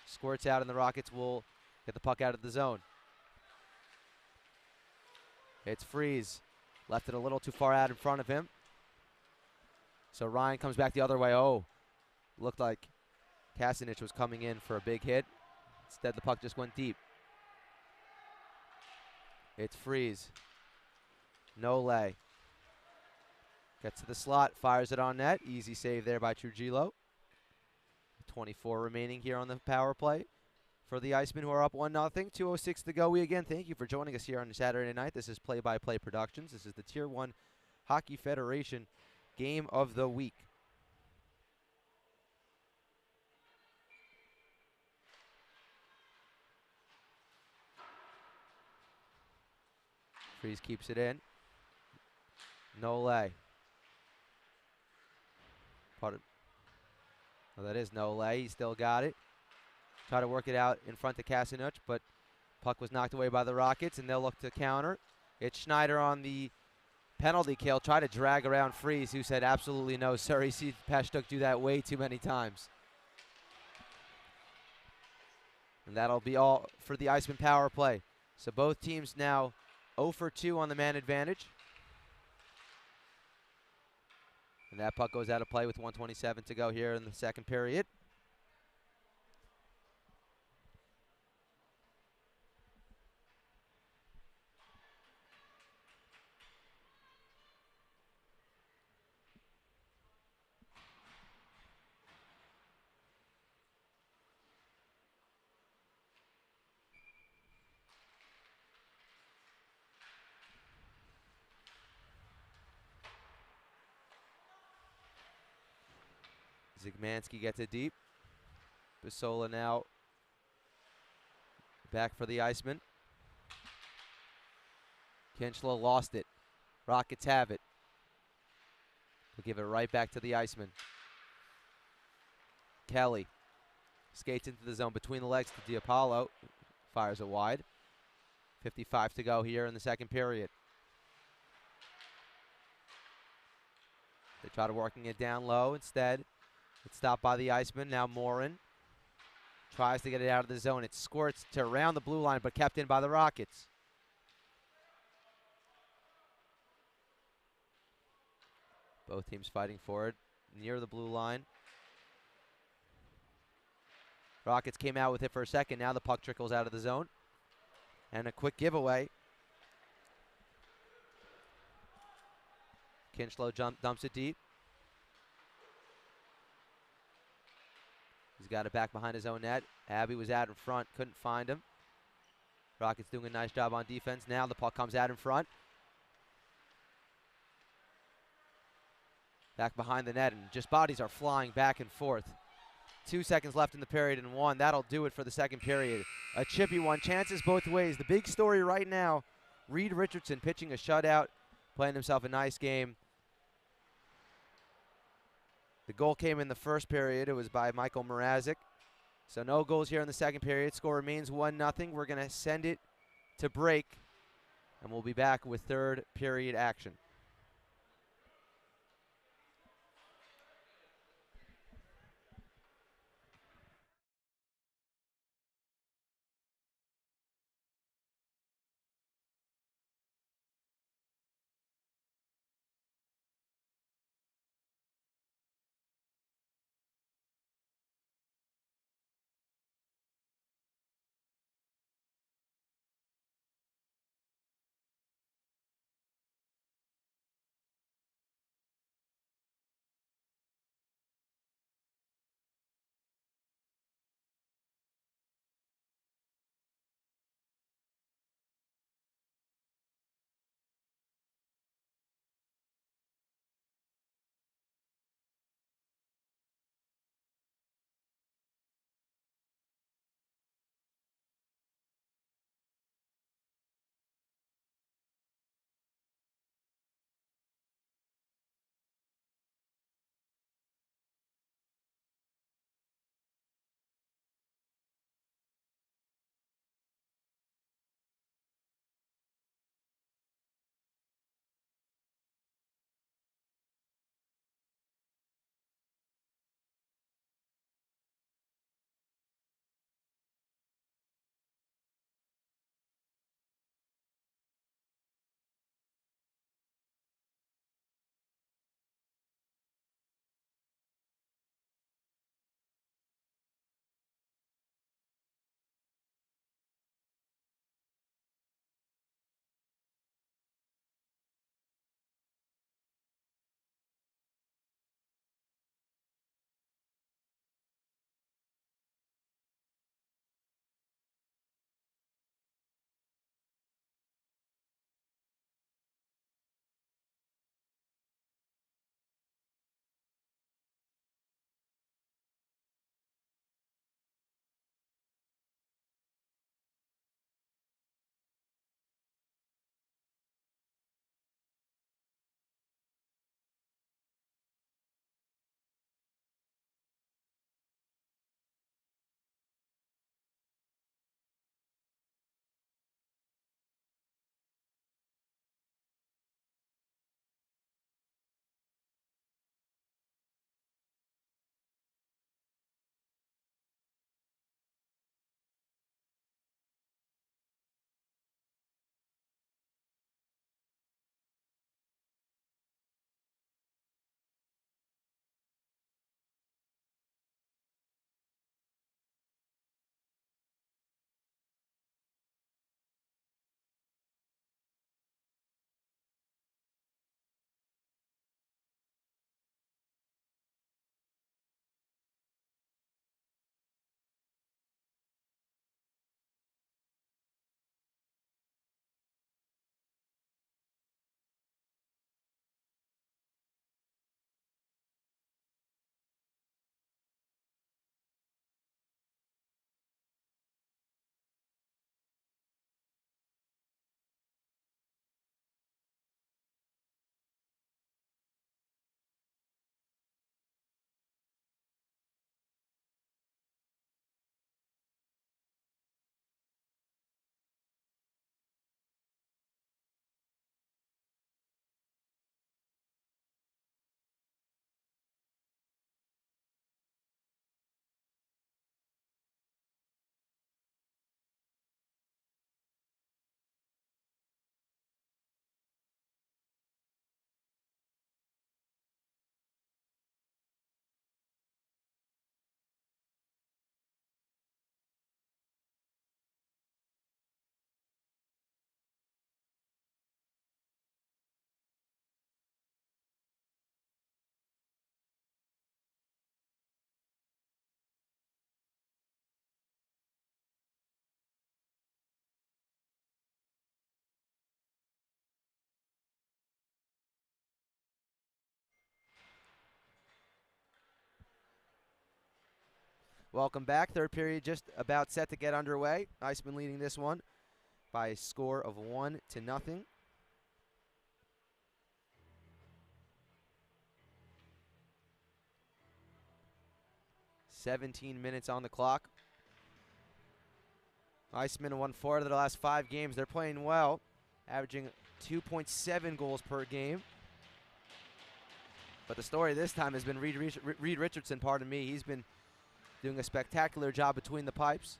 Squirts out and the Rockets will get the puck out of the zone. It's Freeze. Left it a little too far out in front of him. So Ryan comes back the other way. Oh, looked like Kasanich was coming in for a big hit. Instead, the puck just went deep. It's Freeze. No lay. Gets to the slot, fires it on net. Easy save there by Trujillo. 24 remaining here on the power play for the Icemen, who are up 1-0. 2:06 to go. We again thank you for joining us here on Saturday night. This is Play-by-Play Productions. This is the Tier 1 Hockey Federation Game of the Week. Freeze keeps it in. No lay. Pardon. Oh, that is no lay. He still got it. Try to work it out in front of Kasanich, but puck was knocked away by the Rockets, and they'll look to counter. It's Schneider on the penalty kill. Try to drag around Freeze, who said absolutely no, sir. He sees Pashtuk do that way too many times. And that'll be all for the Iceman power play. So both teams now 0 for 2 on the man advantage. And that puck goes out of play with 1:27 to go here in the second period. Zygmanski gets it deep. Bisola now back for the Iceman. Kinchlow lost it. Rockets have it. We'll give it right back to the Iceman. Kelly skates into the zone between the legs to DiApollo. Fires it wide. 55 to go here in the second period. They try to working it down low instead. It's stopped by the Iceman. Now Morin tries to get it out of the zone. It squirts to around the blue line, but kept in by the Rockets. Both teams fighting for it near the blue line. Rockets came out with it for a second. Now the puck trickles out of the zone. And a quick giveaway. Kinchlow dumps it deep. He's got it back behind his own net. Abbey was out in front, couldn't find him. Rockets doing a nice job on defense. Now the puck comes out in front. Back behind the net, and just bodies are flying back and forth. 2 seconds left in the period and 1. That'll do it for the second period. A chippy one, chances both ways. The big story right now, Reed Richardson pitching a shutout, playing himself a nice game. The goal came in the first period. It was by Michael Mrazek. So no goals here in the second period. Score remains 1-0. We're going to send it to break, and we'll be back with third period action. Welcome back. Third period just about set to get underway. Iceman leading this one by a score of 1-0. .17 on the clock. Iceman won 4 out of the last 5 games. They're playing well, averaging 2.7 goals per game. But the story this time has been Reed Richardson, pardon me. He's been doing a spectacular job between the pipes.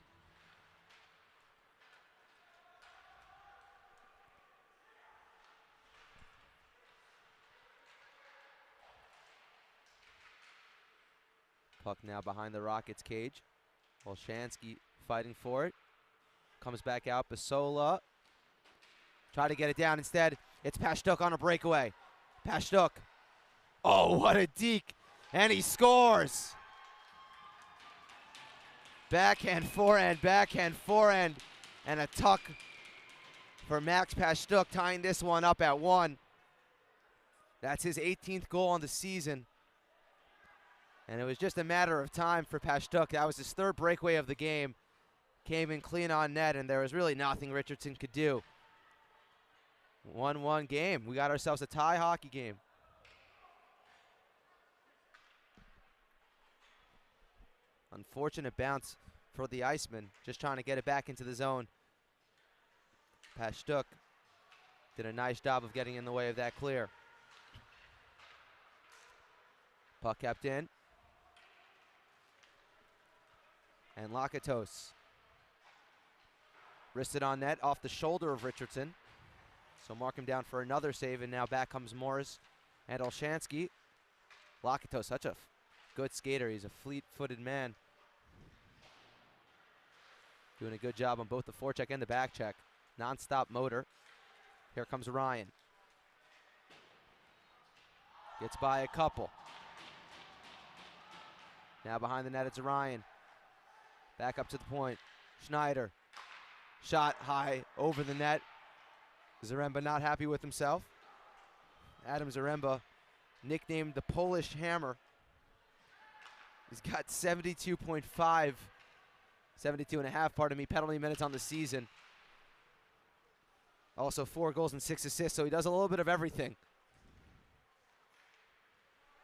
Puck now behind the Rockets' cage. Olshansky fighting for it. Comes back out. Basola. Try to get it down. Instead, it's Pashtuk on a breakaway. Pashtuk. Oh, what a deke. And he scores. Backhand, forehand, and a tuck for Max Pashtuk, tying this one up at 1. That's his 18th goal on the season. And it was just a matter of time for Pashtuk. That was his 3rd breakaway of the game. Came in clean on net, and there was really nothing Richardson could do. 1-1 game. We got ourselves a tie hockey game. Unfortunate bounce for the Iceman, just trying to get it back into the zone. Pashtuk did a nice job of getting in the way of that clear. Puck kept in. And Lakatos wristed on net off the shoulder of Richardson. So mark him down for another save, and now back comes Morris and Olshansky. Lakatos, such a good skater. He's a fleet-footed man. Doing a good job on both the forecheck and the back check. Non-stop motor. Here comes Ryan. Gets by a couple. Now behind the net, it's Ryan. Back up to the point. Schneider. Shot high over the net. Zaremba not happy with himself. Adam Zaremba, nicknamed the Polish Hammer. He's got 72.5, 72.5, pardon me, penalty minutes on the season. Also 4 goals and 6 assists, so he does a little bit of everything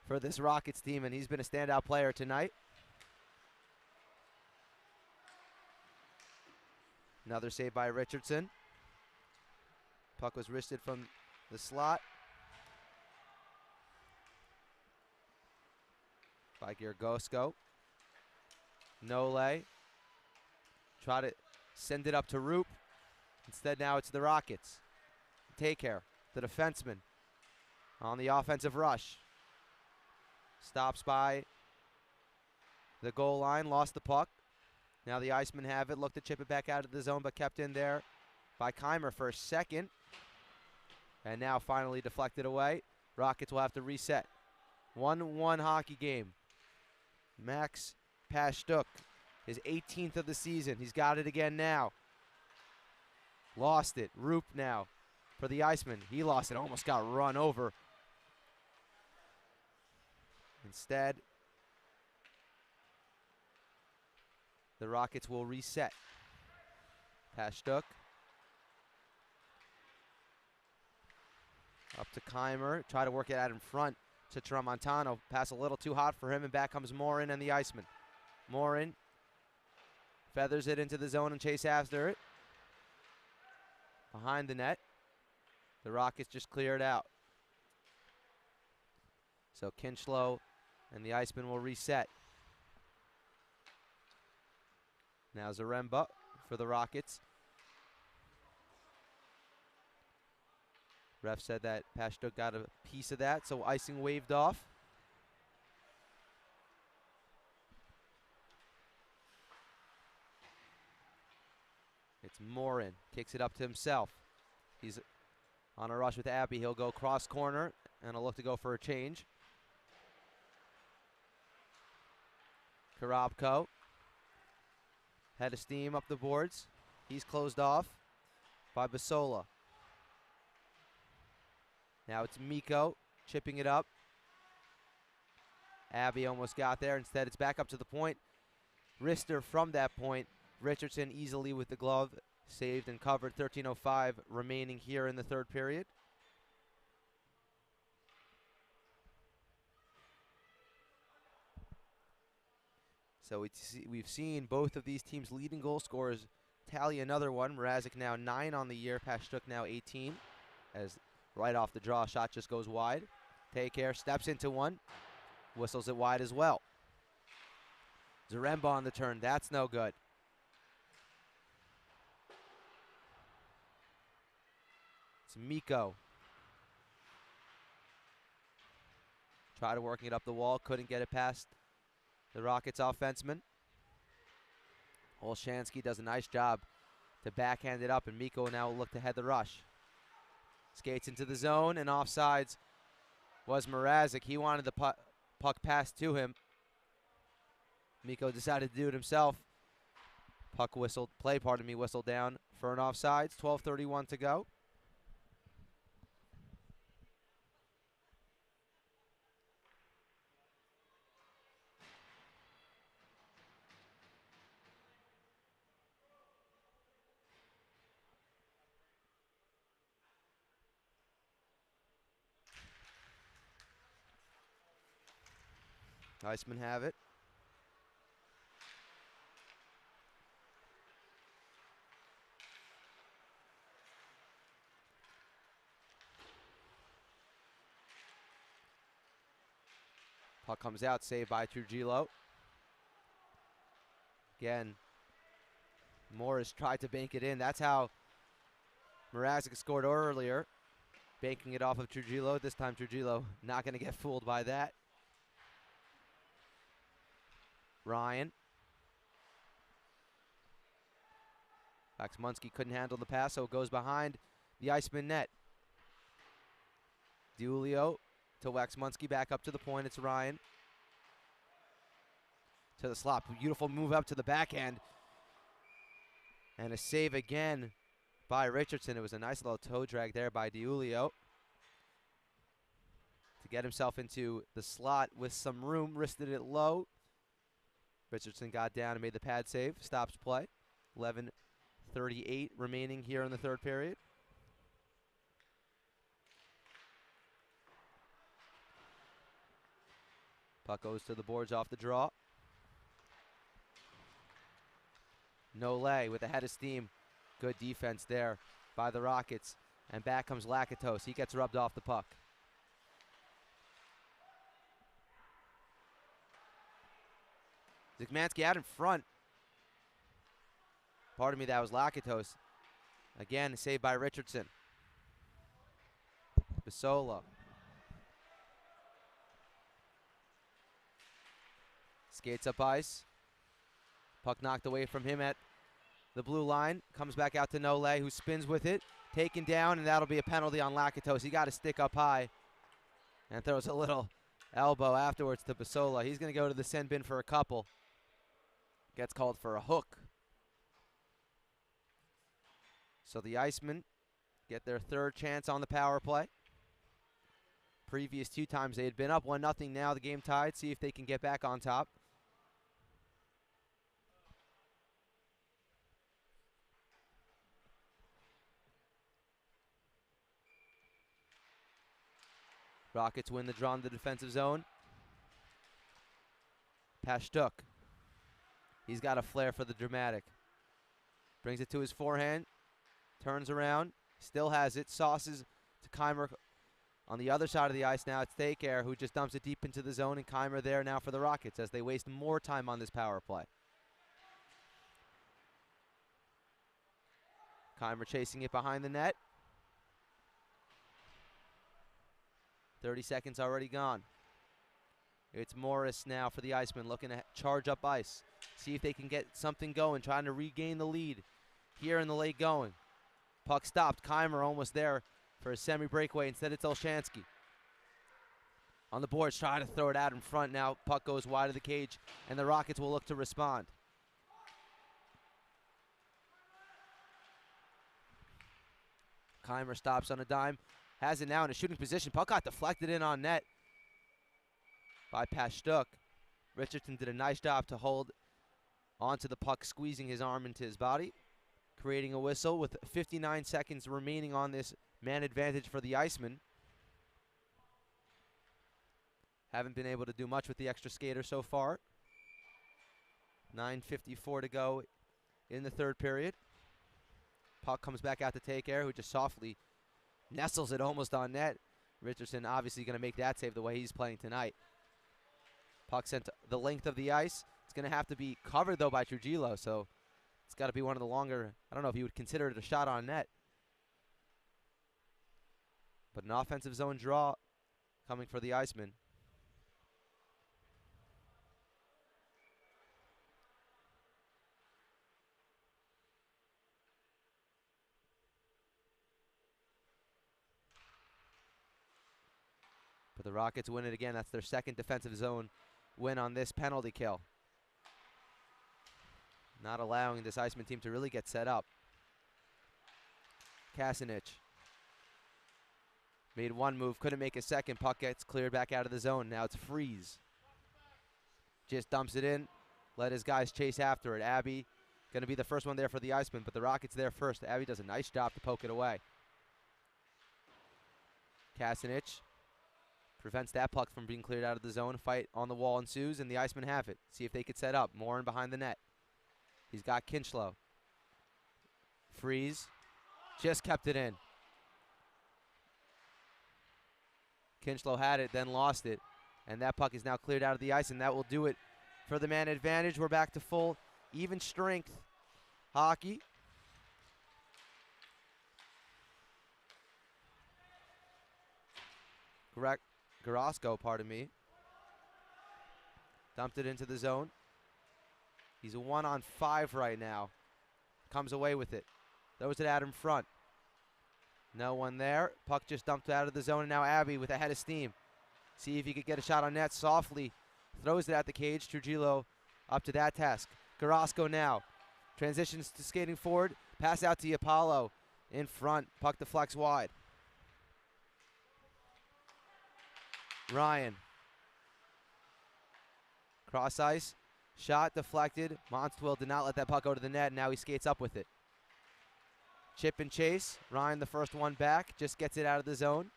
for this Rockets team, and he's been a standout player tonight. Another save by Richardson. Puck was wristed from the slot by Gergosko. Nole. Try to send it up to Roop. Instead, now it's the Rockets. Take care. The defenseman on the offensive rush. Stops by the goal line, lost the puck. Now the Icemen have it, looked to chip it back out of the zone, but kept in there by Keimer for a second. And now finally deflected away. Rockets will have to reset. 1-1 hockey game. Max Pashtuk, his 18th of the season. He's got it again now. Lost it. Roop now for the Iceman. He lost it, almost got run over. Instead, the Rockets will reset. Pashtuk. Up to Keimer. Try to work it out in front to Tramontano. Pass a little too hot for him, and back comes Morin and the Iceman. Morin feathers it into the zone and chase after it. Behind the net. The Rockets just clear it out. So Kinchlow and the Iceman will reset. Now Zaremba for the Rockets. Ref said that Pashtuk got a piece of that, so icing waved off. It's Morin, kicks it up to himself. He's on a rush with Abbey. He'll go cross corner, and he'll look to go for a change. Karabko. Head of steam up the boards. He's closed off by Basola. Now it's Mikko chipping it up. Abbey almost got there. Instead, it's back up to the point. wrister from that point. Richardson easily with the glove, saved and covered. 13:05 remaining here in the third period. So we've seen both of these teams' leading goal scorers tally another one. Mrazek now 9 on the year. Pashtuk now 18. As right off the draw, shot just goes wide. Take care, steps into one. Whistles it wide as well. Zaremba on the turn. That's no good. It's Miko. Tried working it up the wall. Couldn't get it past the Rockets offenseman. Olshansky does a nice job to backhand it up, and Miko now will look to head the rush. Skates into the zone, and offsides was Mrazek. He wanted the puck passed to him. Miko decided to do it himself. Whistled down for an offsides. 12:31 to go. Iceman have it. Puck comes out, saved by Trujillo. Again, Morris tried to bank it in. That's how Mrazek scored earlier, banking it off of Trujillo. This time Trujillo not going to get fooled by that. Ryan. Waxmunski couldn't handle the pass, so it goes behind the Iceman net. DiUlio to Waxmunski, back up to the point. It's Ryan. To the slot. Beautiful move up to the backhand. And a save again by Richardson. It was a nice little toe drag there by DiUlio to get himself into the slot with some room. Wristed it low. Richardson got down and made the pad save. Stops play. 11:38 remaining here in the third period. Puck goes to the boards off the draw. Nole with a head of steam. Good defense there by the Rockets. And back comes Lakatos. He gets rubbed off the puck. Zygmanski out in front. Pardon me, that was Lakatos. Again, saved by Richardson. Basola. Skates up ice. Puck knocked away from him at the blue line. Comes back out to Nole, who spins with it. Taken down, and that'll be a penalty on Lakatos. He got a stick up high and throws a little elbow afterwards to Basola. He's going to go to the send bin for a couple. Gets called for a hook. So the Icemen get their third chance on the power play. Previous 2 times they had been up 1-0. Now the game tied. See if they can get back on top. Rockets win the draw in the defensive zone. Pashtuk. He's got a flair for the dramatic. Brings it to his forehand. Turns around. Still has it. Sauces to Keimer on the other side of the ice now. It's Thaker who just dumps it deep into the zone, and Keimer there now for the Rockets as they waste more time on this power play. Keimer chasing it behind the net. 30 seconds already gone. It's Morris now for the Icemen, looking to charge up ice. See if they can get something going, trying to regain the lead here in the late going. Puck stopped. Keimer almost there for a semi-breakaway. Instead, it's Olshansky. On the boards, trying to throw it out in front now. Puck goes wide of the cage, and the Rockets will look to respond. Keimer stops on a dime. Has it now in a shooting position. Puck got deflected in on net by Pashtuk. Richardson did a nice job to hold Onto the puck, squeezing his arm into his body, creating a whistle with 59 seconds remaining on this man advantage for the Iceman. Haven't been able to do much with the extra skater so far. 9:54 to go in the third period. Puck comes back out to Take Air, who just softly nestles it almost on net. Richardson obviously going to make that save the way he's playing tonight. Puck sent to the length of the ice. It's going to have to be covered, though, by Trujillo, so it's got to be one of the longer, I don't know if you would consider it a shot on net. But an offensive zone draw coming for the Iceman. But the Rockets win it again. That's their second defensive zone win on this penalty kill. Not allowing this Iceman team to really get set up. Kasanich made one move, couldn't make a second. Puck gets cleared back out of the zone. Now it's Freeze. Just dumps it in. Let his guys chase after it. Abbey going to be the first one there for the Iceman, but the Rockets there first. Abbey does a nice job to poke it away. Kasanich prevents that puck from being cleared out of the zone. Fight on the wall ensues, and the Icemen have it. See if they could set up. Morin behind the net. He's got Kinchlow. Freeze. Just kept it in. Kinchlow had it, then lost it. And that puck is now cleared out of the ice, and that will do it for the man advantage. We're back to full, even strength hockey. Garosco, pardon me. Dumped it into the zone. He's a 1-on-5 right now. Comes away with it. Throws it out in front. No one there. Puck just dumped out of the zone, and now Abbey with a head of steam. See if he could get a shot on net. Softly throws it at the cage. Trujillo up to that task. Garosco now. Transitions to skating forward. Pass out to Apollo. In front. Puck deflects wide. Ryan. Cross ice. Shot deflected. Monstwil did not let that puck go to the net, and now he skates up with it. Chip and chase. Ryan, the first one back, just gets it out of the zone.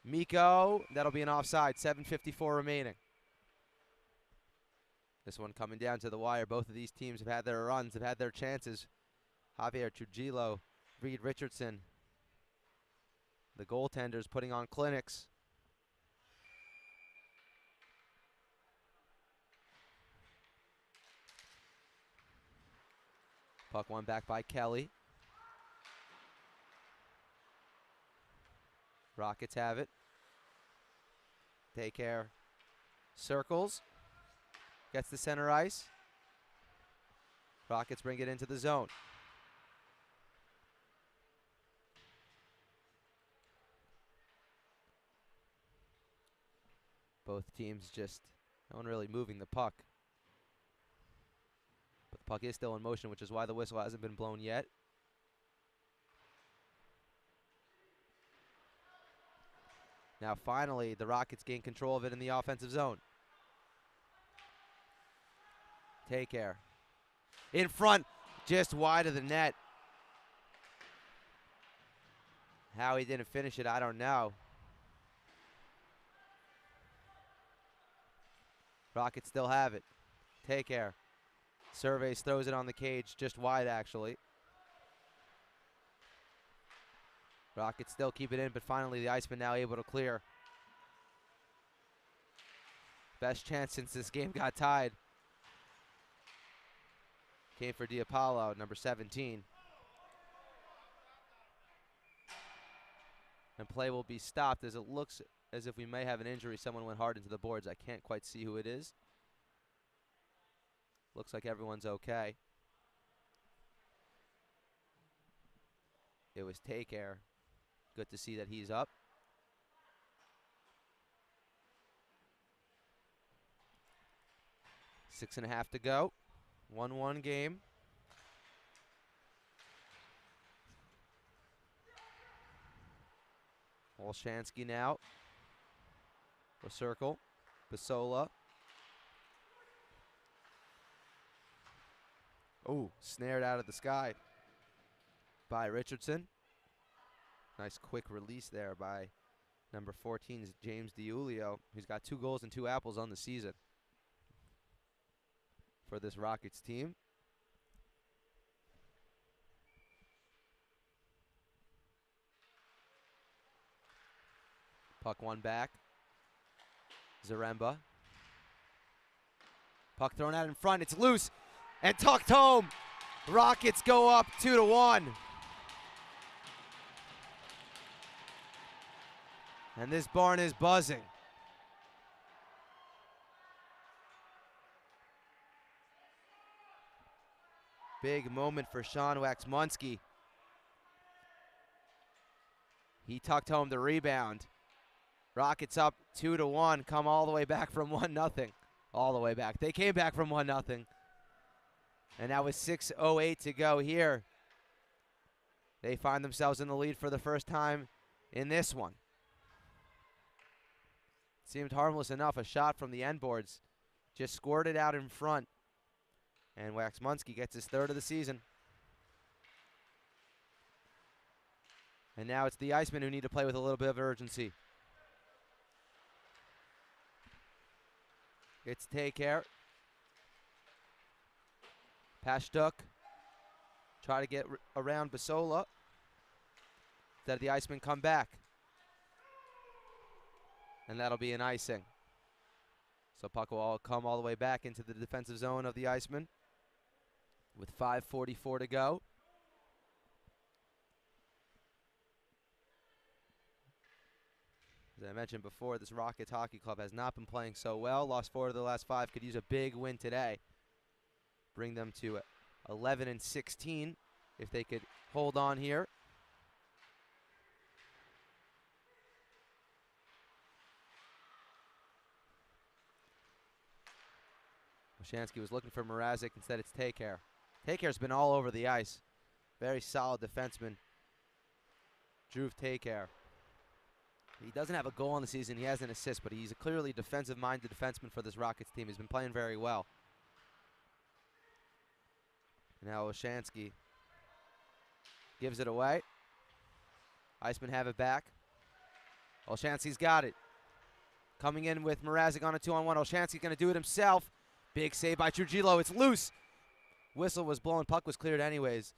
Mikko, that'll be an offside. 7:54 remaining. This one coming down to the wire. Both of these teams have had their runs, have had their chances. Javier Trujillo, Reed Richardson. The goaltenders putting on clinics. Puck won back by Kelly. Rockets have it. Take care. Circles. Gets the center ice. Rockets bring it into the zone. Both teams just, no one really moving the puck. But the puck is still in motion, which is why the whistle hasn't been blown yet. Now finally, the Rockets gain control of it in the offensive zone. Take care. In front, just wide of the net. How he didn't finish it, I don't know. Rockets still have it. Take care. Surveys throws it on the cage, just wide actually. Rockets still keep it in, but finally the Iceman now able to clear. Best chance since this game got tied. Came for DiApollo, number 17. And play will be stopped as it looks as if we may have an injury. Someone went hard into the boards. I can't quite see who it is. Looks like everyone's okay. It was Take Care. Good to see that he's up. Six and a half to go. 1-1 game. Olshansky now. A circle. Basola. Oh, snared out of the sky by Richardson. Nice quick release there by number 14, James DiUlio, who's got 2 goals and 2 apples on the season for this Rockets team. Puck won back. Zaremba. Puck thrown out in front. It's loose and tucked home. Rockets go up 2-1. And this barn is buzzing. Big moment for Sean Waxmunski. He tucked home the rebound. Rockets up 2-1, come all the way back from 1-0. All the way back. They came back from 1-0. And now with 6:08 to go here, they find themselves in the lead for the first time in this one. Seemed harmless enough. A shot from the end boards. Just squirted out in front. And Waxmunski gets his 3rd of the season. And now it's the Icemen who need to play with a little bit of urgency. It's take care. Pashtuk. Try to get around Basola. Instead, the Icemen come back. And that'll be an icing. So puck will all come all the way back into the defensive zone of the Icemen with 5:44 to go. As I mentioned before, this Rockets Hockey Club has not been playing so well. Lost 4 of the last 5. Could use a big win today. Bring them to 11-16 if they could hold on here. Oshansky was looking for Mrazek. Instead, it's Take-Care. Take-Care's been all over the ice. Very solid defenseman. Drew Take-Care. He doesn't have a goal on the season. He has an assist, but he's a clearly defensive-minded defenseman for this Rockets team. He's been playing very well. Now Oshansky gives it away. Icemen have it back. Olshansky's got it. Coming in with Mrazek on a 2-on-1. Olshansky's going to do it himself. Big save by Trujillo. It's loose. Whistle was blown. Puck was cleared anyways.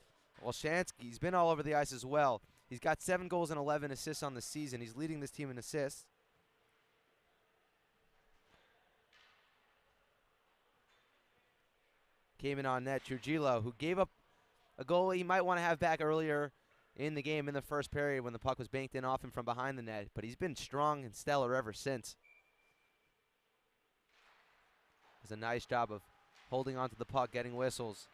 Olshansky's been all over the ice as well. He's got 7 goals and 11 assists on the season. He's leading this team in assists. Came in on net. Trujillo, who gave up a goal he might want to have back earlier in the game in the first period when the puck was banked in off him from behind the net. But he's been strong and stellar ever since. Does a nice job of holding onto the puck, getting whistles.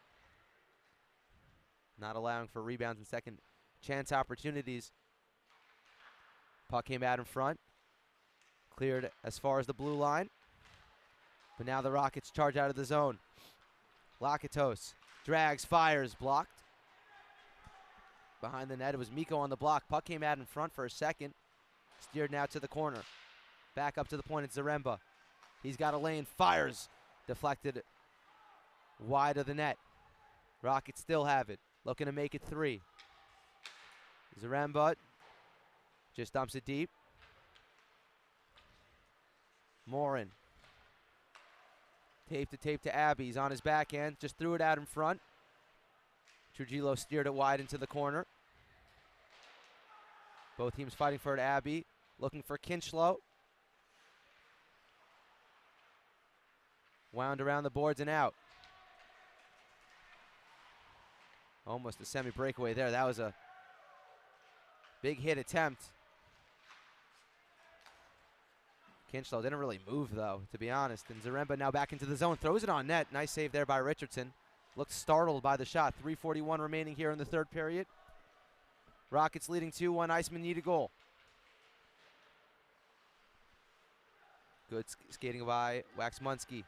Not allowing for rebounds and second chance opportunities. Puck came out in front. Cleared as far as the blue line. But now the Rockets charge out of the zone. Lakatos drags, fires, blocked. Behind the net, it was Mikko on the block. Puck came out in front for a second. Steered now to the corner. Back up to the point, it's Zaremba. He's got a lane, fires. Deflected wide of the net. Rockets still have it. Looking to make it 3. Zaremba just dumps it deep. Morin. Tape to Abbey. He's on his backhand. Just threw it out in front. Trujillo steered it wide into the corner. Both teams fighting for it. Abbey looking for Kinchlow. Wound around the boards and out. Almost a semi-breakaway there. That was a big hit attempt. Kinchlow didn't really move, though, to be honest. And Zaremba now back into the zone. Throws it on net. Nice save there by Richardson. Looks startled by the shot. 3:41 remaining here in the third period. Rockets leading 2-1. Iceman need a goal. Good skating by Waxmunski.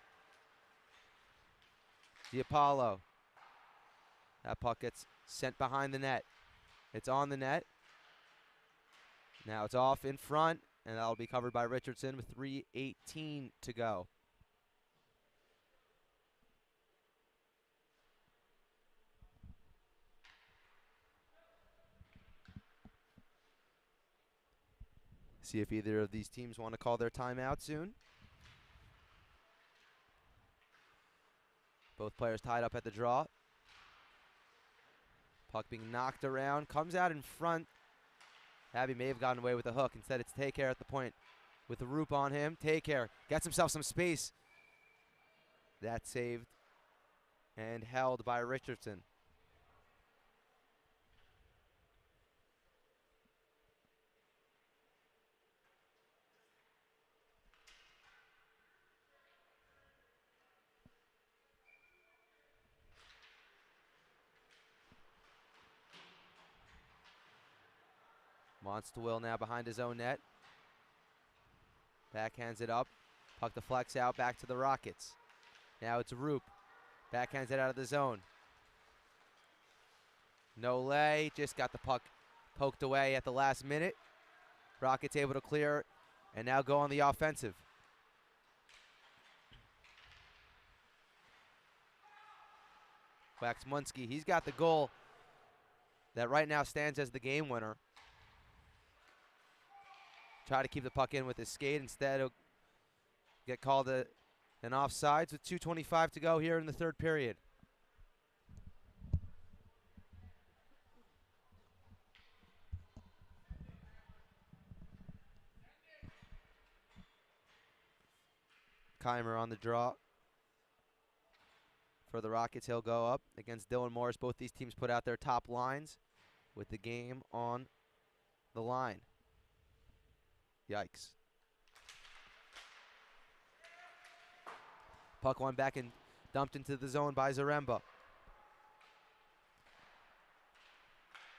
Diapollo. That puck gets sent behind the net. It's on the net. Now it's off in front, and that'll be covered by Richardson with 3:18 to go. See if either of these teams want to call their timeout soon. Both players tied up at the draw. Puck being knocked around, comes out in front. Abbey may have gotten away with a hook. Instead, it's Take Care at the point with the Roop on him. Take Care gets himself some space. That's saved and held by Richardson. Monster now behind his own net. Backhands it up. Puck deflects out back to the Rockets. Now it's Roop. Backhands it out of the zone. No lay. Just got the puck poked away at the last minute. Rockets able to clear and now go on the offensive. Waxmunski, he's got the goal that right now stands as the game winner. Try to keep the puck in with his skate. Instead, he'll get called an offsides with 2:25 to go here in the third period. Keimer on the draw. For the Rockets, he'll go up against Dylan Morris. Both these teams put out their top lines with the game on the line. Yikes. Puck went back and dumped into the zone by Zaremba.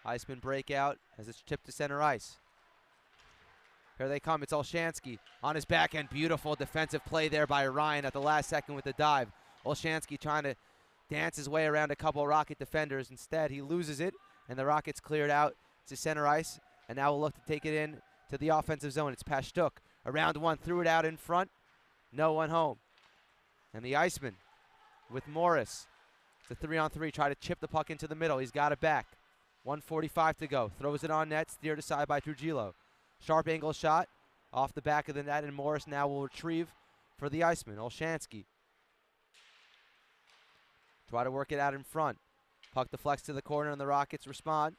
Iceman breakout as it's chipped to center ice. Here they come. It's Olshansky on his backhand. Beautiful defensive play there by Ryan at the last second with the dive. Olshansky trying to dance his way around a couple Rocket defenders. Instead, he loses it, and the Rockets cleared out to center ice, and now will look to take it in to the offensive zone. It's Pashtuk. Around one, threw it out in front. No one home. And the Iceman with Morris. It's a 3-on-3. Try to chip the puck into the middle. He's got it back. 1:45 to go. Throws it on net. Steered aside by Trujillo. Sharp angle shot off the back of the net, and Morris now will retrieve for the Iceman. Olshansky. Try to work it out in front. Puck deflects to the corner, and the Rockets respond.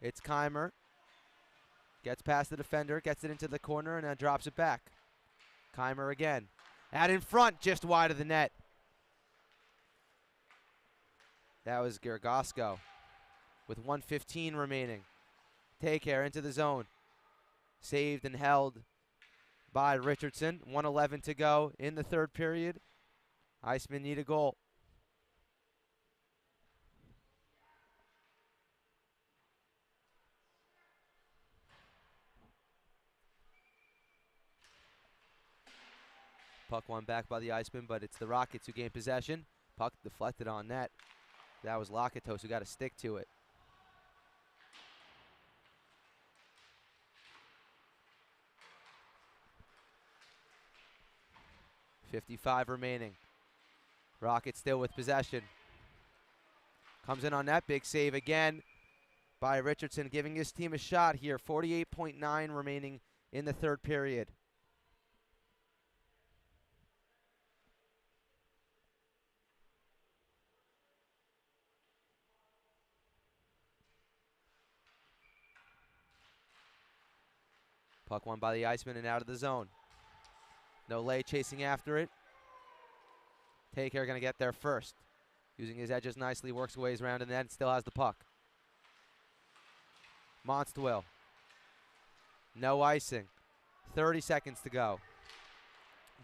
It's Keimer. Gets past the defender, gets it into the corner, and then drops it back. Keimer again. Out in front, just wide of the net. That was Gergasko with 1:15 remaining. Take Care into the zone. Saved and held by Richardson. 1:11 to go in the third period. Iceman need a goal. Puck won back by the Iceman, but it's the Rockets who gain possession. Puck deflected on net. That was Lakatos who got a stick to it. .55 remaining. Rockets still with possession. Comes in on that big save again by Richardson, giving his team a shot here. 48.9 remaining in the third period. Puck won by the Iceman and out of the zone. No lay chasing after it. Take Care going to get there first. Using his edges nicely, works ways around and then still has the puck. Monstwil. No icing. 30 seconds to go.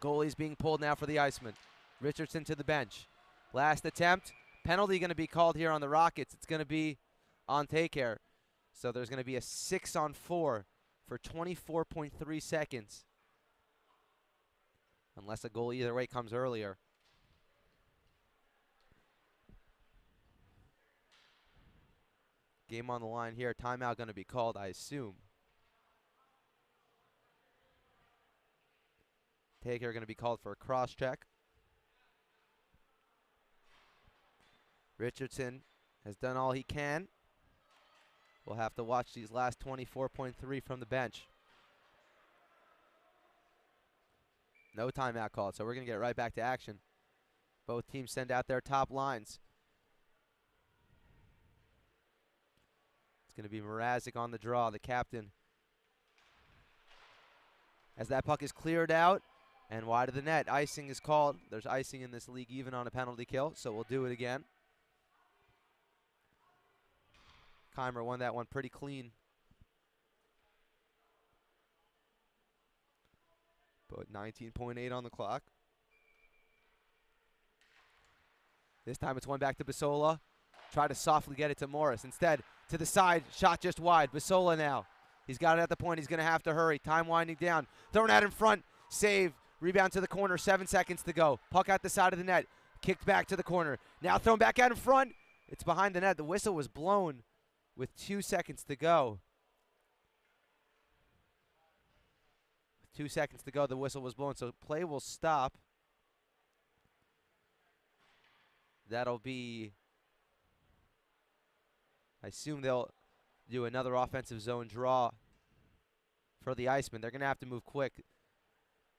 Goalie's being pulled now for the Iceman. Richardson to the bench. Last attempt. Penalty going to be called here on the Rockets. It's going to be on Take Care. So there's going to be a 6-on-4 for 24.3 seconds. Unless a goal either way comes earlier. Game on the line here. Timeout going to be called, I assume. Take Care going to be called for a cross check. Richardson has done all he can. We'll have to watch these last 24.3 from the bench. No timeout called, so we're going to get right back to action. Both teams send out their top lines. It's going to be Mrazek on the draw, the captain. As that puck is cleared out and wide of the net, icing is called. There's icing in this league even on a penalty kill, so we'll do it again. Keimer won that one pretty clean. But 19.8 on the clock. This time it's one back to Basola. Try to softly get it to Morris. Instead, to the side, shot just wide. Basola now. He's got it at the point. He's going to have to hurry. Time winding down. Thrown out in front. Save. Rebound to the corner. 7 seconds to go. Puck at the side of the net. Kicked back to the corner. Now thrown back out in front. It's behind the net. The whistle was blown with 2 seconds to go. 2 seconds to go, the whistle was blown, so play will stop. That'll be, I assume they'll do another offensive zone draw for the Iceman. They're going to have to move quick.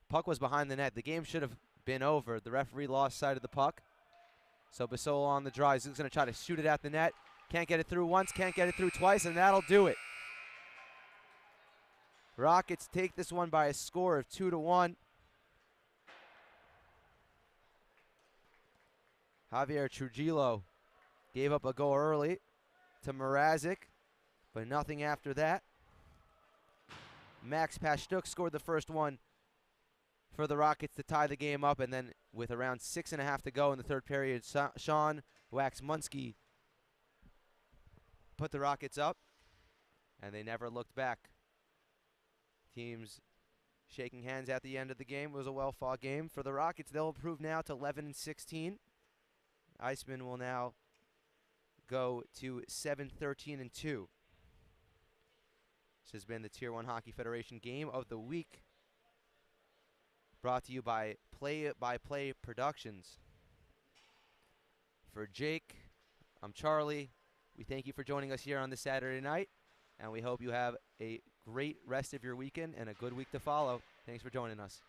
Puck was behind the net. The game should have been over. The referee lost sight of the puck. So Basola on the draw. He's going to try to shoot it at the net. Can't get it through once, can't get it through twice, and that'll do it. Rockets take this one by a score of 2-1. Javier Trujillo gave up a goal early to Mrazek, but nothing after that. Max Pastuk scored the first one for the Rockets to tie the game up, and then with around 6.5 to go in the third period, Sean Waxmunski put the Rockets up, and they never looked back. Teams shaking hands at the end of the game. It was a well-fought game for the Rockets. They'll improve now to 11-16. Iceman will now go to 7-13-2. This has been the Tier 1 Hockey Federation Game of the Week, brought to you by Play Productions. For Jake, I'm Charlie. We thank you for joining us here on this Saturday night, and we hope you have a great rest of your weekend and a good week to follow. Thanks for joining us.